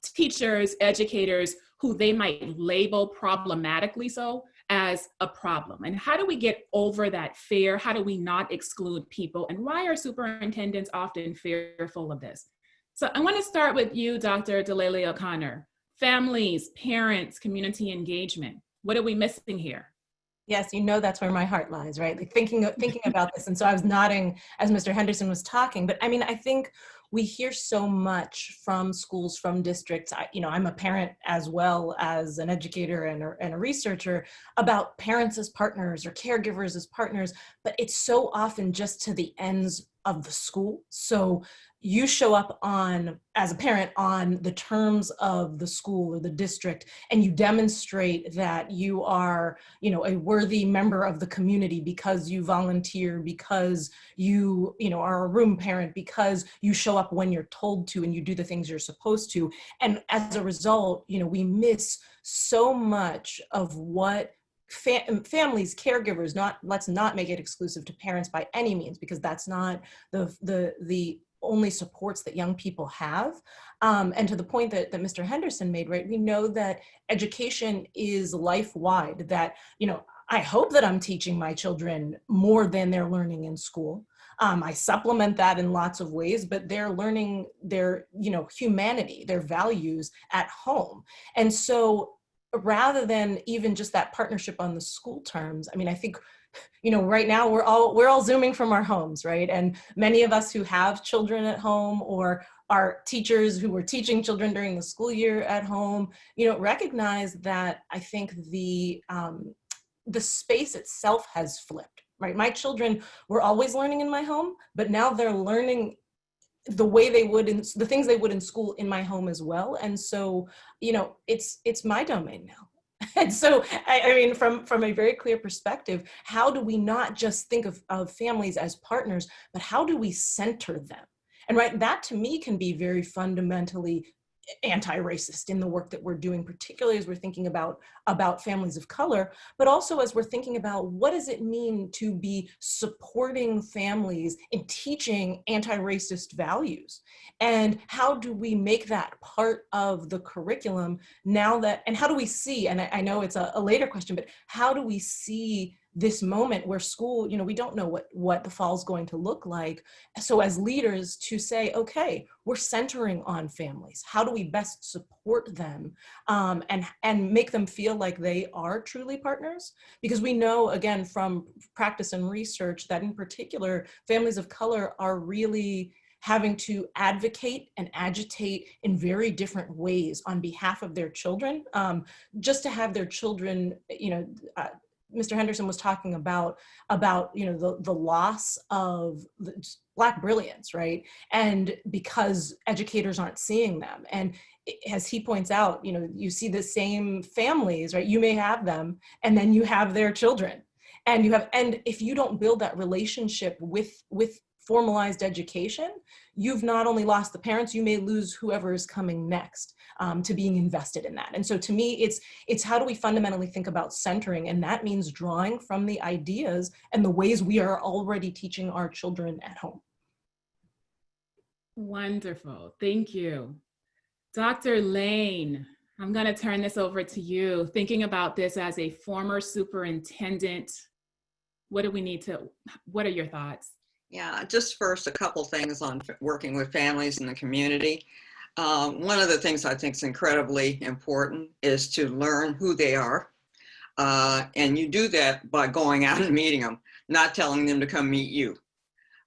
teachers, educators who they might label problematically so as a problem. And how do we get over that fear? How do we not exclude people? And why are superintendents often fearful of this? So I want to start with you, Dr. Delale-O'Connor. Families, parents, community engagement. What are we missing here? Yes, you know that's where my heart lies, right? Like thinking about this. And so I was nodding as Mr. Henderson was talking. But I mean, I think we hear so much from schools, from districts. I'm a parent as well as an educator and a researcher about parents as partners or caregivers as partners, but it's so often just to the ends of the school. So you show up as a parent on the terms of the school or the district, and you demonstrate that you are, a worthy member of the community because you volunteer, because you are a room parent, because you show up when you're told to and you do the things you're supposed to. And as a result, we miss so much of what families, caregivers, let's not make it exclusive to parents by any means, because that's not the only supports that young people have. And to the point that Mr. Henderson made, right, we know that education is life-wide, that, I hope that I'm teaching my children more than they're learning in school. I supplement that in lots of ways, but they're learning their, humanity, their values at home. And so rather than even just that partnership on the school terms, I mean, I think, right now we're all Zooming from our homes, right? And many of us who have children at home or are teachers who were teaching children during the school year at home, recognize that I think the space itself has flipped, right? My children were always learning in my home, but now they're learning the way they would the things they would in school in my home as well. And so, it's my domain now. And so, I mean, from a very clear perspective, how do we not just think of families as partners, but how do we center them? And right, that to me can be very fundamentally anti-racist in the work that we're doing, particularly as we're thinking about families of color, but also as we're thinking about what does it mean to be supporting families in teaching anti-racist values, and how do we make that part of the curriculum now that, and how do we see, and I know it's a later question, but how do we see this moment where school, we don't know what the fall is going to look like. So as leaders to say, okay, we're centering on families. How do we best support them and make them feel like they are truly partners? Because we know, again, from practice and research that in particular, families of color are really having to advocate and agitate in very different ways on behalf of their children, just to have their children, Mr. Henderson was talking about the loss of Black brilliance, right? And because educators aren't seeing them. And as he points out, you see the same families, right? You may have them, and then you have their children. And if you don't build that relationship with formalized education, you've not only lost the parents, you may lose whoever is coming next to being invested in that. And so to me, it's how do we fundamentally think about centering? And that means drawing from the ideas and the ways we are already teaching our children at home. Wonderful, thank you. Dr. Lane, I'm gonna turn this over to you. Thinking about this as a former superintendent, what are your thoughts? Yeah, just first, a couple things on working with families in the community. One of the things I think is incredibly important is to learn who they are. And you do that by going out and meeting them, not telling them to come meet you.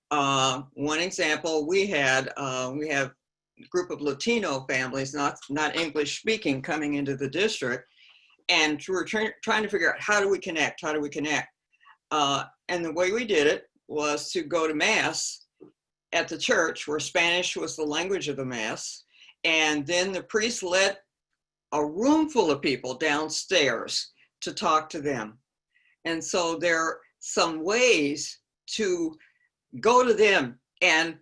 One example, we have a group of Latino families, not English speaking, coming into the district. And we're trying to figure out how do we connect? And the way we did it was to go to Mass at the church where Spanish was the language of the Mass. And then the priest led a room full of people downstairs to talk to them. And so there are some ways to go to them. And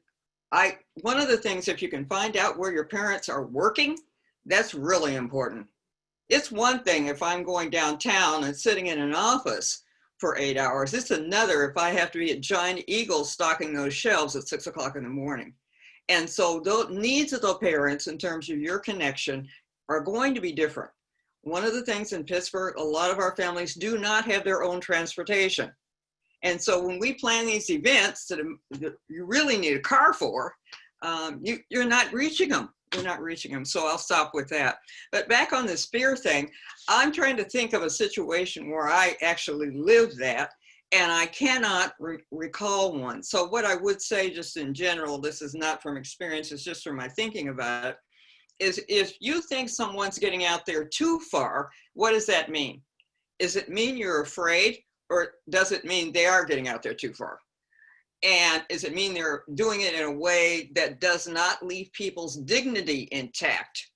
one of the things, if you can find out where your parents are working, that's really important. It's one thing if I'm going downtown and sitting in an office for 8 hours. It's another if I have to be at Giant Eagle stocking those shelves at 6 o'clock in the morning. And so the needs of the parents in terms of your connection are going to be different. One of the things in Pittsburgh, a lot of our families do not have their own transportation. And so when we plan these events that you really need a car for, you're not reaching them. You're not reaching them. So I'll stop with that. But back on this fear thing, I'm trying to think of a situation where I actually lived that, and I cannot recall one. So what I would say just in general, this is not from experience, it's just from my thinking about it, is if you think someone's getting out there too far, what does that mean? Does it mean you're afraid, or does it mean they are getting out there too far? And does it mean they're doing it in a way that does not leave people's dignity intact?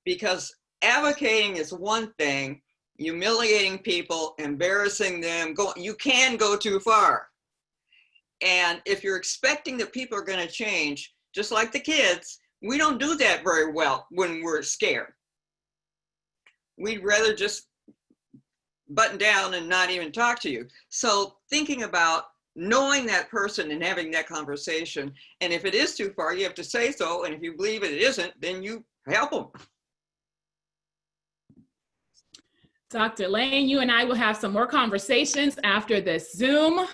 Because advocating is one thing, humiliating people, embarrassing them, you can go too far. And if you're expecting that people are going to change, just like the kids, we don't do that very well when we're scared. We'd rather just button down and not even talk to you. So thinking about knowing that person and having that conversation, and if it is too far, you have to say so, and if you believe it isn't, then you help them. Dr. Lane, you and I will have some more conversations after this Zoom.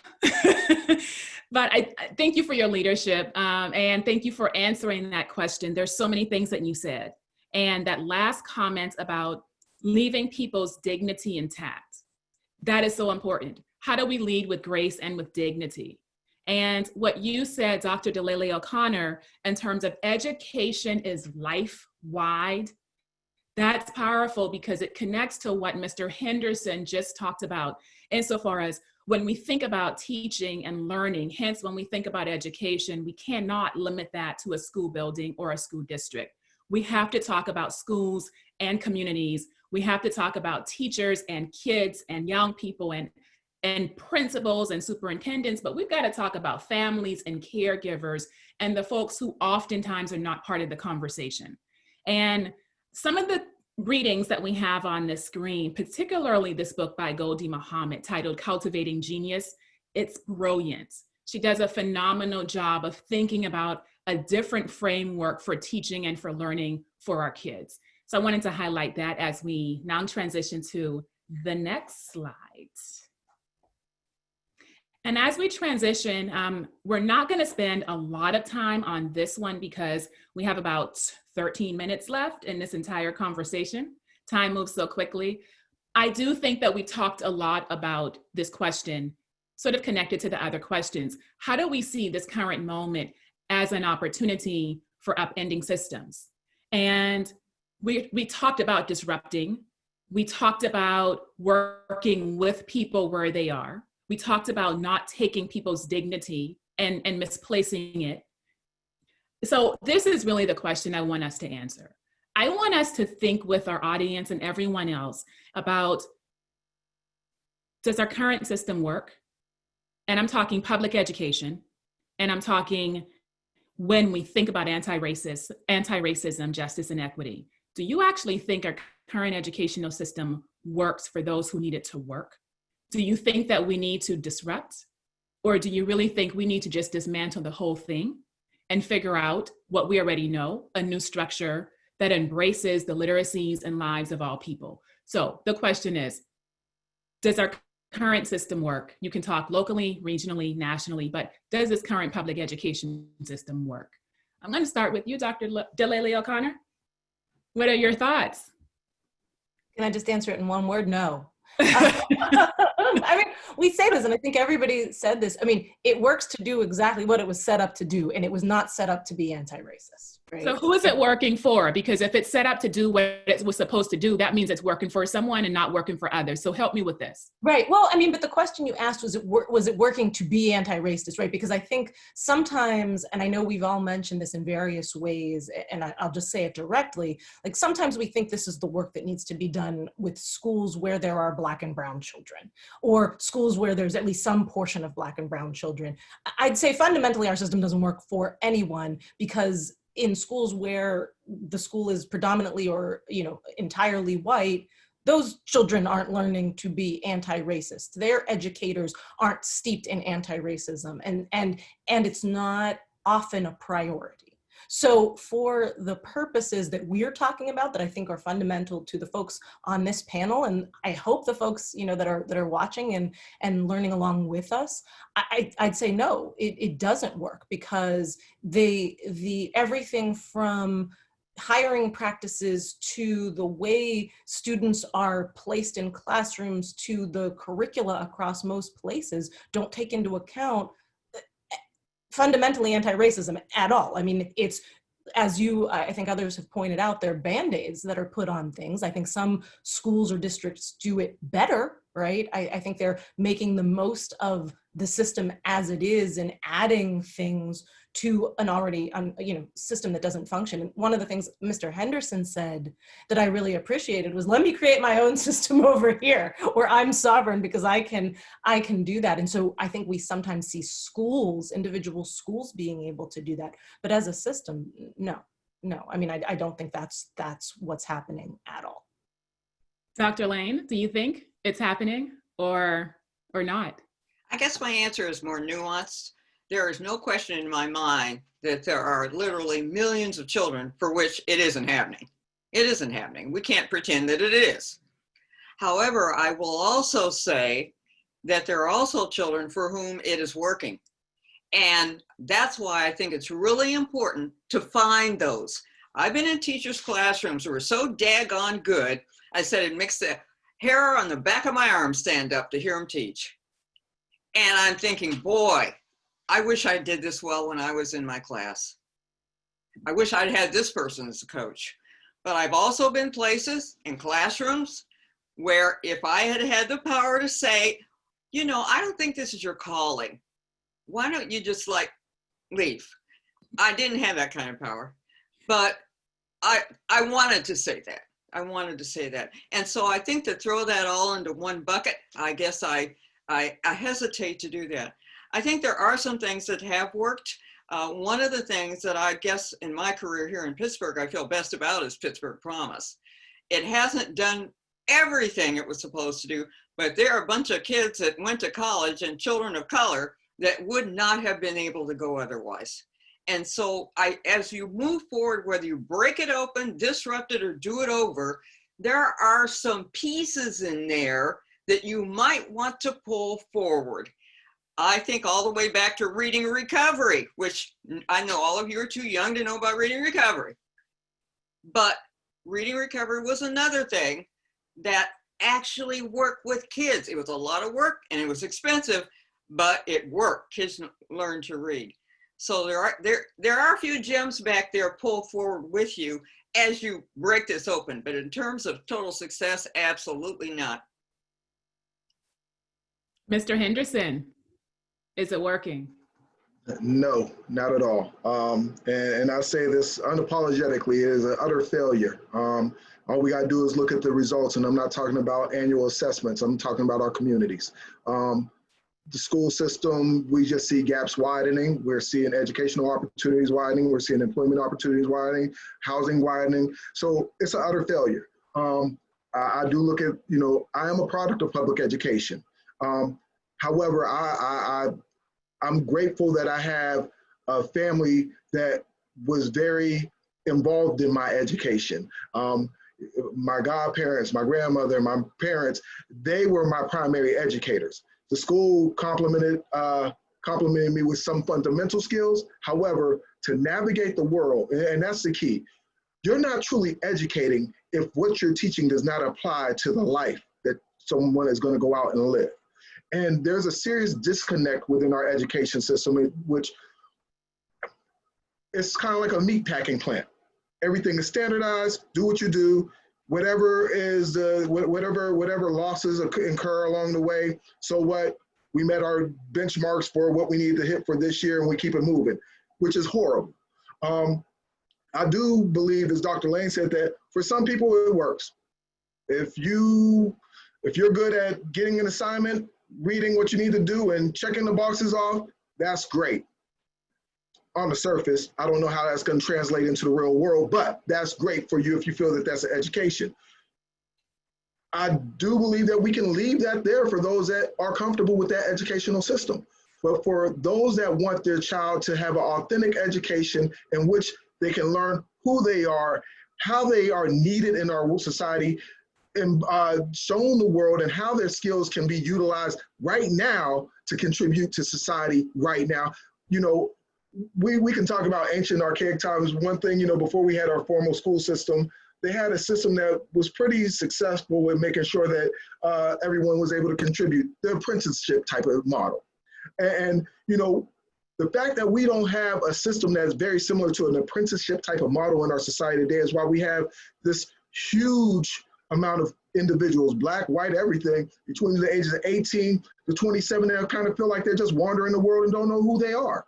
But I thank you for your leadership, and thank you for answering that question. There's so many things that you said. And that last comment about leaving people's dignity intact, that is so important. How do we lead with grace and with dignity? And what you said, Dr. Delale-O'Connor, in terms of education is life-wide, that's powerful because it connects to what Mr. Henderson just talked about insofar as when we think about teaching and learning, hence when we think about education, we cannot limit that to a school building or a school district. We have to talk about schools and communities. We have to talk about teachers and kids and young people and principals and superintendents, but we've got to talk about families and caregivers and the folks who oftentimes are not part of the conversation. And some of the readings that we have on the screen, particularly this book by Goldie Muhammad titled Cultivating Genius, it's brilliant. She does a phenomenal job of thinking about a different framework for teaching and for learning for our kids. So I wanted to highlight that as we now transition to the next slide. And as we transition, we're not going to spend a lot of time on this one because we have about 13 minutes left in this entire conversation. Time moves so quickly. I do think that we talked a lot about this question, sort of connected to the other questions. How do we see this current moment as an opportunity for upending systems? And we talked about disrupting. We talked about working with people where they are. We talked about not taking people's dignity and misplacing it. So this is really the question I want us to answer. I want us to think with our audience and everyone else about, does our current system work? And I'm talking public education, and I'm talking when we think about anti-racism, justice, and equity. Do you actually think our current educational system works for those who need it to work? Do you think that we need to disrupt? Or do you really think we need to just dismantle the whole thing and figure out what we already know, a new structure that embraces the literacies and lives of all people? So the question is, does our current system work? You can talk locally, regionally, nationally, but does this current public education system work? I'm going to start with you, Dr. Delale-O'Connor. What are your thoughts? Can I just answer it in one word? No. I mean, we say this, and I think everybody said this. I mean, it works to do exactly what it was set up to do, and it was not set up to be anti-racist, right? So who is it working for? Because if it's set up to do what it was supposed to do, that means it's working for someone and not working for others. So help me with this. Right. Well, I mean, but the question you asked was it working to be anti-racist, right? Because I think sometimes, and I know we've all mentioned this in various ways, and I'll just say it directly, like sometimes we think this is the work that needs to be done with schools where there are Black and brown children, or schools where there's at least some portion of Black and brown children. I'd say fundamentally our system doesn't work for anyone because in schools where the school is predominantly or, you know, entirely white, those children aren't learning to be anti-racist. Their educators aren't steeped in anti-racism, and it's not often a priority. So for the purposes that we're talking about, that I think are fundamental to the folks on this panel, and I hope the folks, you know, that are watching and learning along with us, I'd say no, it doesn't work, because the everything from hiring practices to the way students are placed in classrooms to the curricula across most places don't take into account fundamentally anti-racism at all. I mean, it's, as you, I think others have pointed out, they're Band-Aids that are put on things. I think some schools or districts do it better, right? I think they're making the most of the system as it is and adding things to an already, you know, system that doesn't function. And one of the things Mr. Henderson said that I really appreciated was, let me create my own system over here where I'm sovereign, because I can do that. And so I think we sometimes see schools, individual schools being able to do that, but as a system, no. I mean, I don't think that's what's happening at all. Dr. Lane, do you think it's happening or not? I guess my answer is more nuanced. There is no question in my mind that there are literally millions of children for which it isn't happening. It isn't happening. We can't pretend that it is. However, I will also say that there are also children for whom it is working. And that's why I think it's really important to find those. I've been in teachers' classrooms who are so daggone good, I said it makes the hair on the back of my arm stand up to hear them teach. And I'm thinking, boy, I wish I did this well when I was in my class. I wish I'd had this person as a coach. But I've also been places in classrooms where if I had had the power to say, you know, I don't think this is your calling. Why don't you just like leave? I didn't have that kind of power, but I wanted to say that. I wanted to say that. And so I think to throw that all into one bucket, I guess I hesitate to do that. I think there are some things that have worked. One of the things that I guess in my career here in Pittsburgh, I feel best about is Pittsburgh Promise. It hasn't done everything it was supposed to do, but there are a bunch of kids that went to college and children of color that would not have been able to go otherwise. And so as you move forward, whether you break it open, disrupt it, or do it over, there are some pieces in there that you might want to pull forward. I think all the way back to reading recovery, which I know all of you are too young to know about reading recovery. But reading recovery was another thing that actually worked with kids. It was a lot of work and it was expensive, but it worked. Kids learned to read. So there are a few gems back there pull forward with you as you break this open. But in terms of total success, absolutely not. Mr. Henderson, is it working? No, not at all. And I say this unapologetically, it is an utter failure. All we gotta do is look at the results, and I'm not talking about annual assessments, I'm talking about our communities. The school system, we just see gaps widening. We're seeing educational opportunities widening. We're seeing employment opportunities widening, housing widening. So it's an utter failure. I do look at, you know, I am a product of public education. However, I'm grateful that I have a family that was very involved in my education. My godparents, my grandmother, my parents, they were my primary educators. The school complimented me with some fundamental skills. However, to navigate the world, and that's the key, you're not truly educating if what you're teaching does not apply to the life that someone is going to go out and live. And there's a serious disconnect within our education system, which it's kind of like a meat packing plant. Everything is standardized, do what you do, whatever is whatever losses incur along the way. So what, we met our benchmarks for what we need to hit for this year and we keep it moving, which is horrible. I do believe, as Dr. Lane said, that for some people it works. If you're good at getting an assignment, reading what you need to do and checking the boxes off, that's great. on the surface. I don't know how that's going to translate into the real world, but that's great for you if you feel that that's an education. I do believe that we can leave that there for those that are comfortable with that educational system. But for those that want their child to have an authentic education in which they can learn who they are, how they are needed in our society, and shown the world and how their skills can be utilized right now to contribute to society right now. You know, we can talk about ancient archaic times. One thing, you know, before we had our formal school system, they had a system that was pretty successful with making sure that everyone was able to contribute, the apprenticeship type of model. And, you know, the fact that we don't have a system that's very similar to an apprenticeship type of model in our society today is why we have this huge amount of individuals, black, white, everything, between the ages of 18 to 27 that kind of feel like they're just wandering the world and don't know who they are.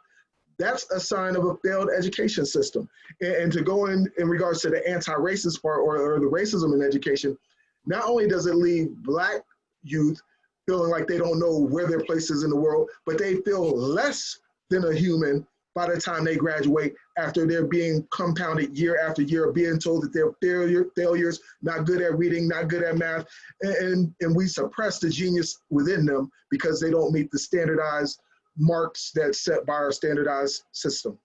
That's a sign of a failed education system. And to go in regards to the anti-racist part or the racism in education, not only does it leave black youth feeling like they don't know where their place is in the world, but they feel less than a human by the time they graduate, after they're being compounded year after year, being told that they're failures, not good at reading, not good at math, and we suppress the genius within them because they don't meet the standardized marks that's set by our standardized system.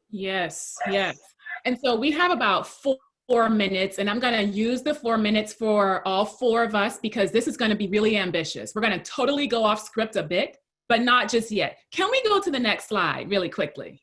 Yes, yes. And so we have about 4 minutes, and I'm going to use the 4 minutes for all 4 of us because this is going to be really ambitious. We're going to totally go off script a bit, but not just yet. Can we go to the next slide really quickly?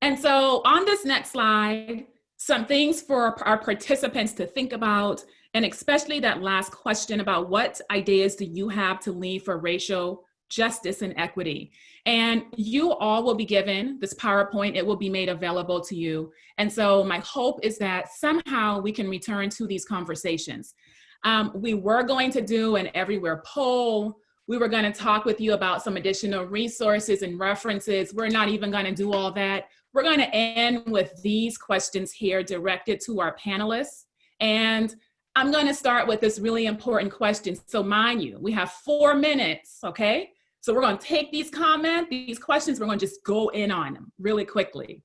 And so on this next slide, some things for our participants to think about, and especially that last question about what ideas do you have to leave for racial justice and equity. And you all will be given this PowerPoint. It will be made available to you. And so my hope is that somehow we can return to these conversations. We were going to do an everywhere poll. We were going to talk with you about some additional resources and references. We're not even going to do all that. We're going to end with these questions here directed to our panelists. And I'm going to start with this really important question. So mind you, we have 4 minutes, okay? So we're going to take these comments, these questions, we're going to just go in on them really quickly.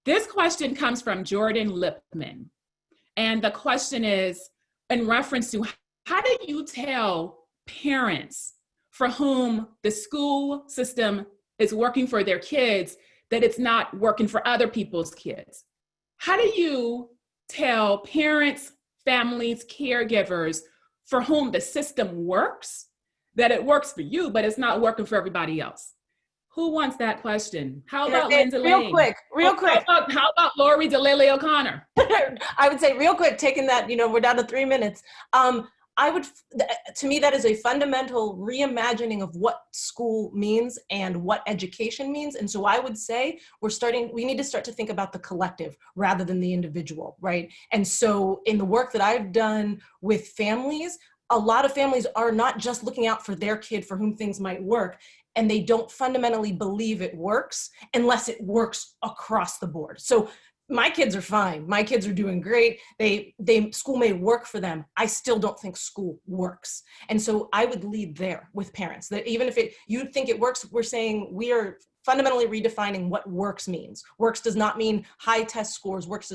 This question comes from Jordan Lipman. And the question is in reference to, how do you tell parents for whom the school system is working for their kids that it's not working for other people's kids? How do you tell parents, families, caregivers for whom the system works, that it works for you, but it's not working for everybody else? Who wants that question? How about Linda Lane? Real quick. How about Lori Delale-O'Connor? I would say real quick, taking that, you know, we're down to 3 minutes. To me, that is a fundamental reimagining of what school means and what education means. And so I would say we need to start to think about the collective rather than the individual, right? And so in the work that I've done with families, a lot of families are not just looking out for their kid for whom things might work, and they don't fundamentally believe it works unless it works across the board. So my kids are fine. My kids are doing great. School may work for them. I still don't think school works. And so I would lead there with parents, that even if you think it works, we're saying we are fundamentally redefining what works means. Works does not mean high test scores. Works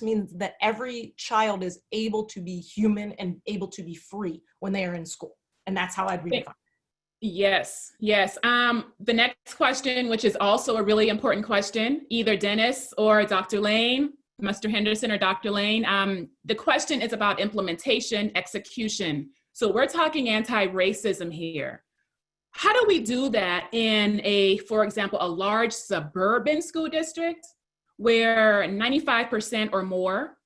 means that every child is able to be human and able to be free when they are in school. And that's how I'd redefine. Yes, yes. The next question, which is also a really important question, either Dennis or Dr. Lane, Mr. Henderson or Dr. Lane. The question is about implementation, execution. So we're talking anti-racism here. How do we do that in for example, a large suburban school district where 95% or more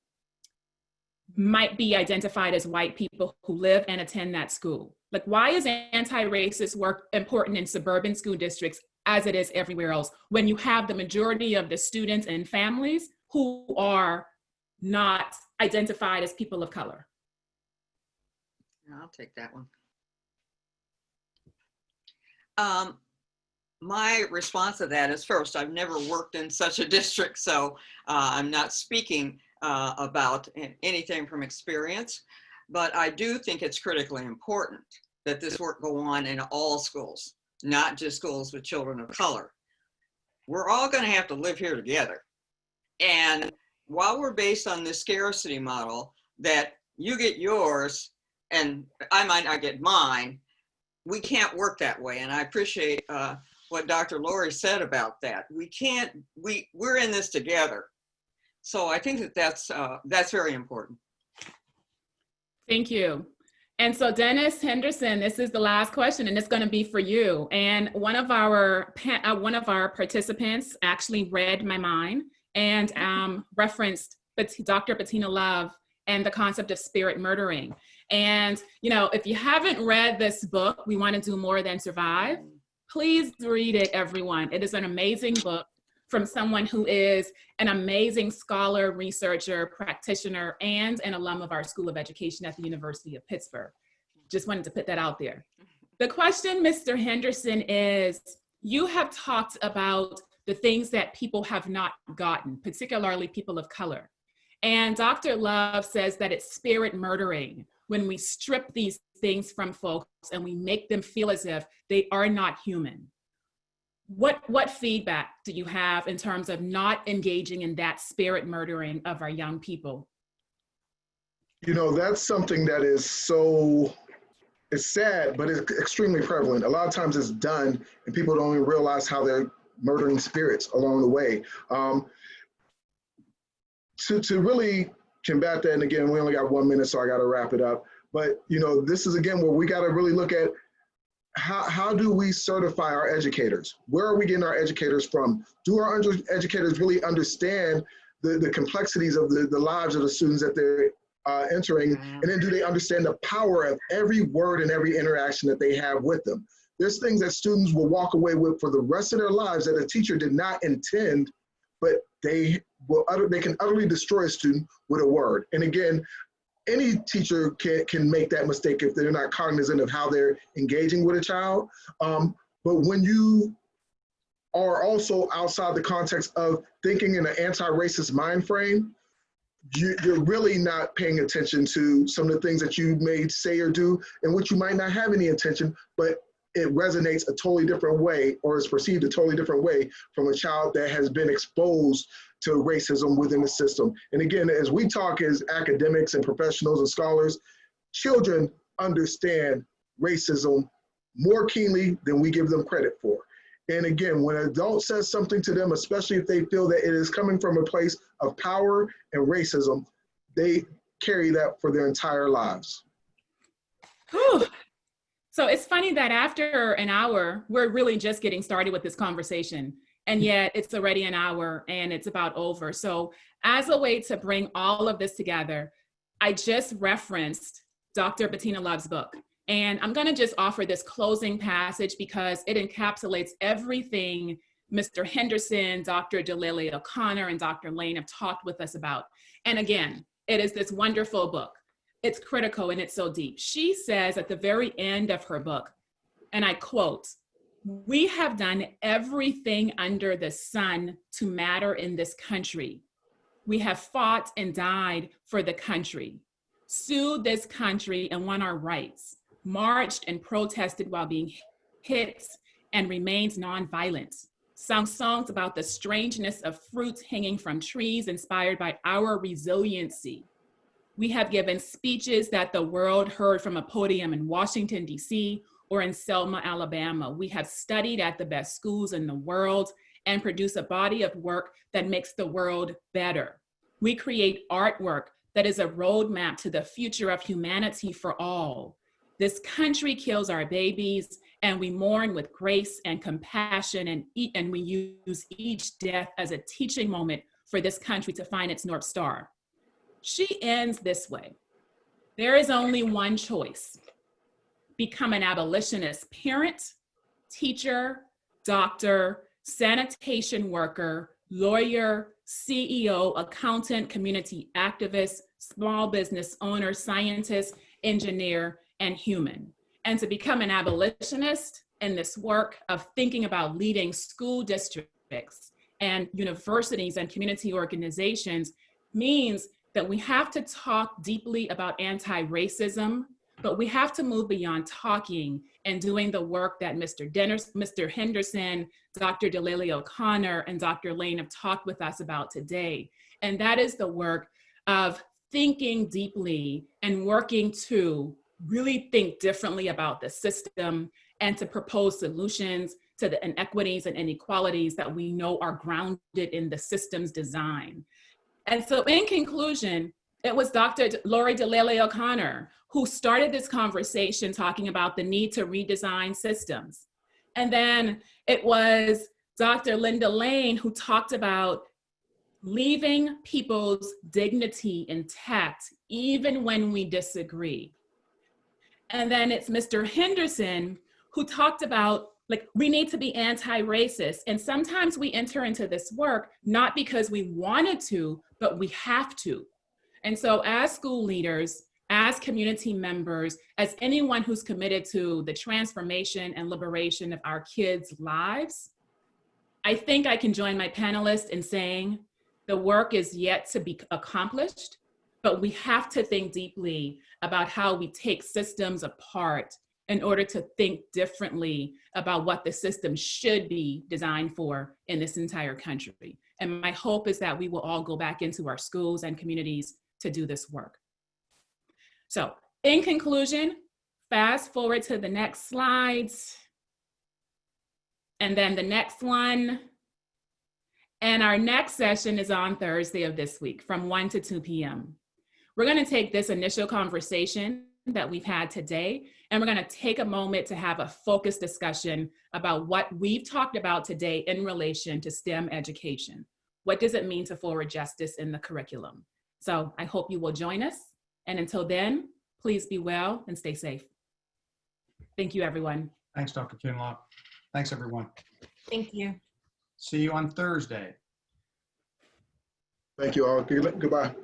might be identified as white people who live and attend that school? Like, why is anti-racist work important in suburban school districts as it is everywhere else when you have the majority of the students and families who are not identified as people of color? I'll take that one. My response to that is, first, I've never worked in such a district, so I'm not speaking about anything from experience. But I do think it's critically important that this work go on in all schools. not just schools with children of color. We're all going to have to live here together. And while we're based on this scarcity model that you get yours and I might not get mine, we can't work that way. And I appreciate what Dr. Lori said about that. We're in this together. So I think that that's very important. Thank you. And so Dennis Henderson, this is the last question, and it's going to be for you. And one of our participants actually read my mind and referenced Dr. Bettina Love and the concept of spirit murdering. And, you know, if you haven't read this book, We Want to Do More Than Survive, please read it, everyone. It is an amazing book from someone who is an amazing scholar, researcher, practitioner, and an alum of our School of Education at the University of Pittsburgh. Just wanted to put that out there. The question, Mr. Henderson, is you have talked about the things that people have not gotten, particularly people of color. And Dr. Love says that it's spirit murdering when we strip these things from folks and we make them feel as if they are not human. What feedback do you have in terms of not engaging in that spirit murdering of our young people? You know, that's something that is it's sad, but it's extremely prevalent. A lot of times it's done and people don't even realize how they're murdering spirits along the way. To really combat that, and again, we only got 1 minute, so I got to wrap it up. But, you know, this is again where we got to really look at how do we certify our educators? Where are we getting our educators from? Do our educators really understand the complexities of the lives of the students that they're entering? And then do they understand the power of every word and every interaction that they have with them? There's things that students will walk away with for the rest of their lives that a teacher did not intend, but they can utterly destroy a student with a word. And again, any teacher can make that mistake if they're not cognizant of how they're engaging with a child. But when you are also outside the context of thinking in an anti-racist mind frame, you're really not paying attention to some of the things that you may say or do in which you might not have any intention, but it resonates a totally different way or is perceived a totally different way from a child that has been exposed to racism within the system. And again, as we talk as academics and professionals and scholars, children understand racism more keenly than we give them credit for. And again, when an adult says something to them, especially if they feel that it is coming from a place of power and racism, they carry that for their entire lives. Whew. So it's funny that after an hour, we're really just getting started with this conversation. And yet it's already an hour and it's about over. So as a way to bring all of this together, I just referenced Dr. Bettina Love's book. And I'm gonna just offer this closing passage because it encapsulates everything Mr. Henderson, Dr. Delale-O'Connor, and Dr. Lane have talked with us about. And again, it is this wonderful book. It's critical and it's so deep. She says at the very end of her book, and I quote, "We have done everything under the sun to matter in this country. We have fought and died for the country, sued this country and won our rights, marched and protested while being hit and remained nonviolent, sung songs about the strangeness of fruits hanging from trees inspired by our resiliency. We have given speeches that the world heard from a podium in Washington, D.C., or in Selma, Alabama. We have studied at the best schools in the world and produce a body of work that makes the world better. We create artwork that is a roadmap to the future of humanity for all. This country kills our babies and we mourn with grace and compassion and we use each death as a teaching moment for this country to find its North Star." She ends this way: "There is only one choice. Become an abolitionist parent, teacher, doctor, sanitation worker, lawyer, CEO, accountant, community activist, small business owner, scientist, engineer, and human. And to become an abolitionist in this work of thinking about leading school districts and universities and community organizations means that we have to talk deeply about anti-racism, But we have to move beyond talking and doing the work that Mr. Henderson, Dr. Delale-O'Connor, and Dr. Lane have talked with us about today. And that is the work of thinking deeply and working to really think differently about the system and to propose solutions to the inequities and inequalities that we know are grounded in the system's design. And so in conclusion, it was Dr. Lori Delale-O'Connor who started this conversation talking about the need to redesign systems. And then it was Dr. Linda Lane who talked about leaving people's dignity intact even when we disagree. And then it's Mr. Henderson who talked about, like, we need to be anti-racist. And sometimes we enter into this work not because we wanted to, but we have to. And so as school leaders, as community members, as anyone who's committed to the transformation and liberation of our kids' lives, I think I can join my panelists in saying the work is yet to be accomplished, but we have to think deeply about how we take systems apart in order to think differently about what the system should be designed for in this entire country. And my hope is that we will all go back into our schools and communities to do this work. So in conclusion, fast forward to the next slides, and then the next one. And our next session is on Thursday of this week from 1 to 2 p.m. We're going to take this initial conversation that we've had today, and we're going to take a moment to have a focused discussion about what we've talked about today in relation to STEM education. What does it mean to forward justice in the curriculum? So I hope you will join us. And until then, please be well and stay safe. Thank you, everyone. Thanks, Dr. Kinlock. Thanks, everyone. Thank you. See you on Thursday. Thank you all. Goodbye.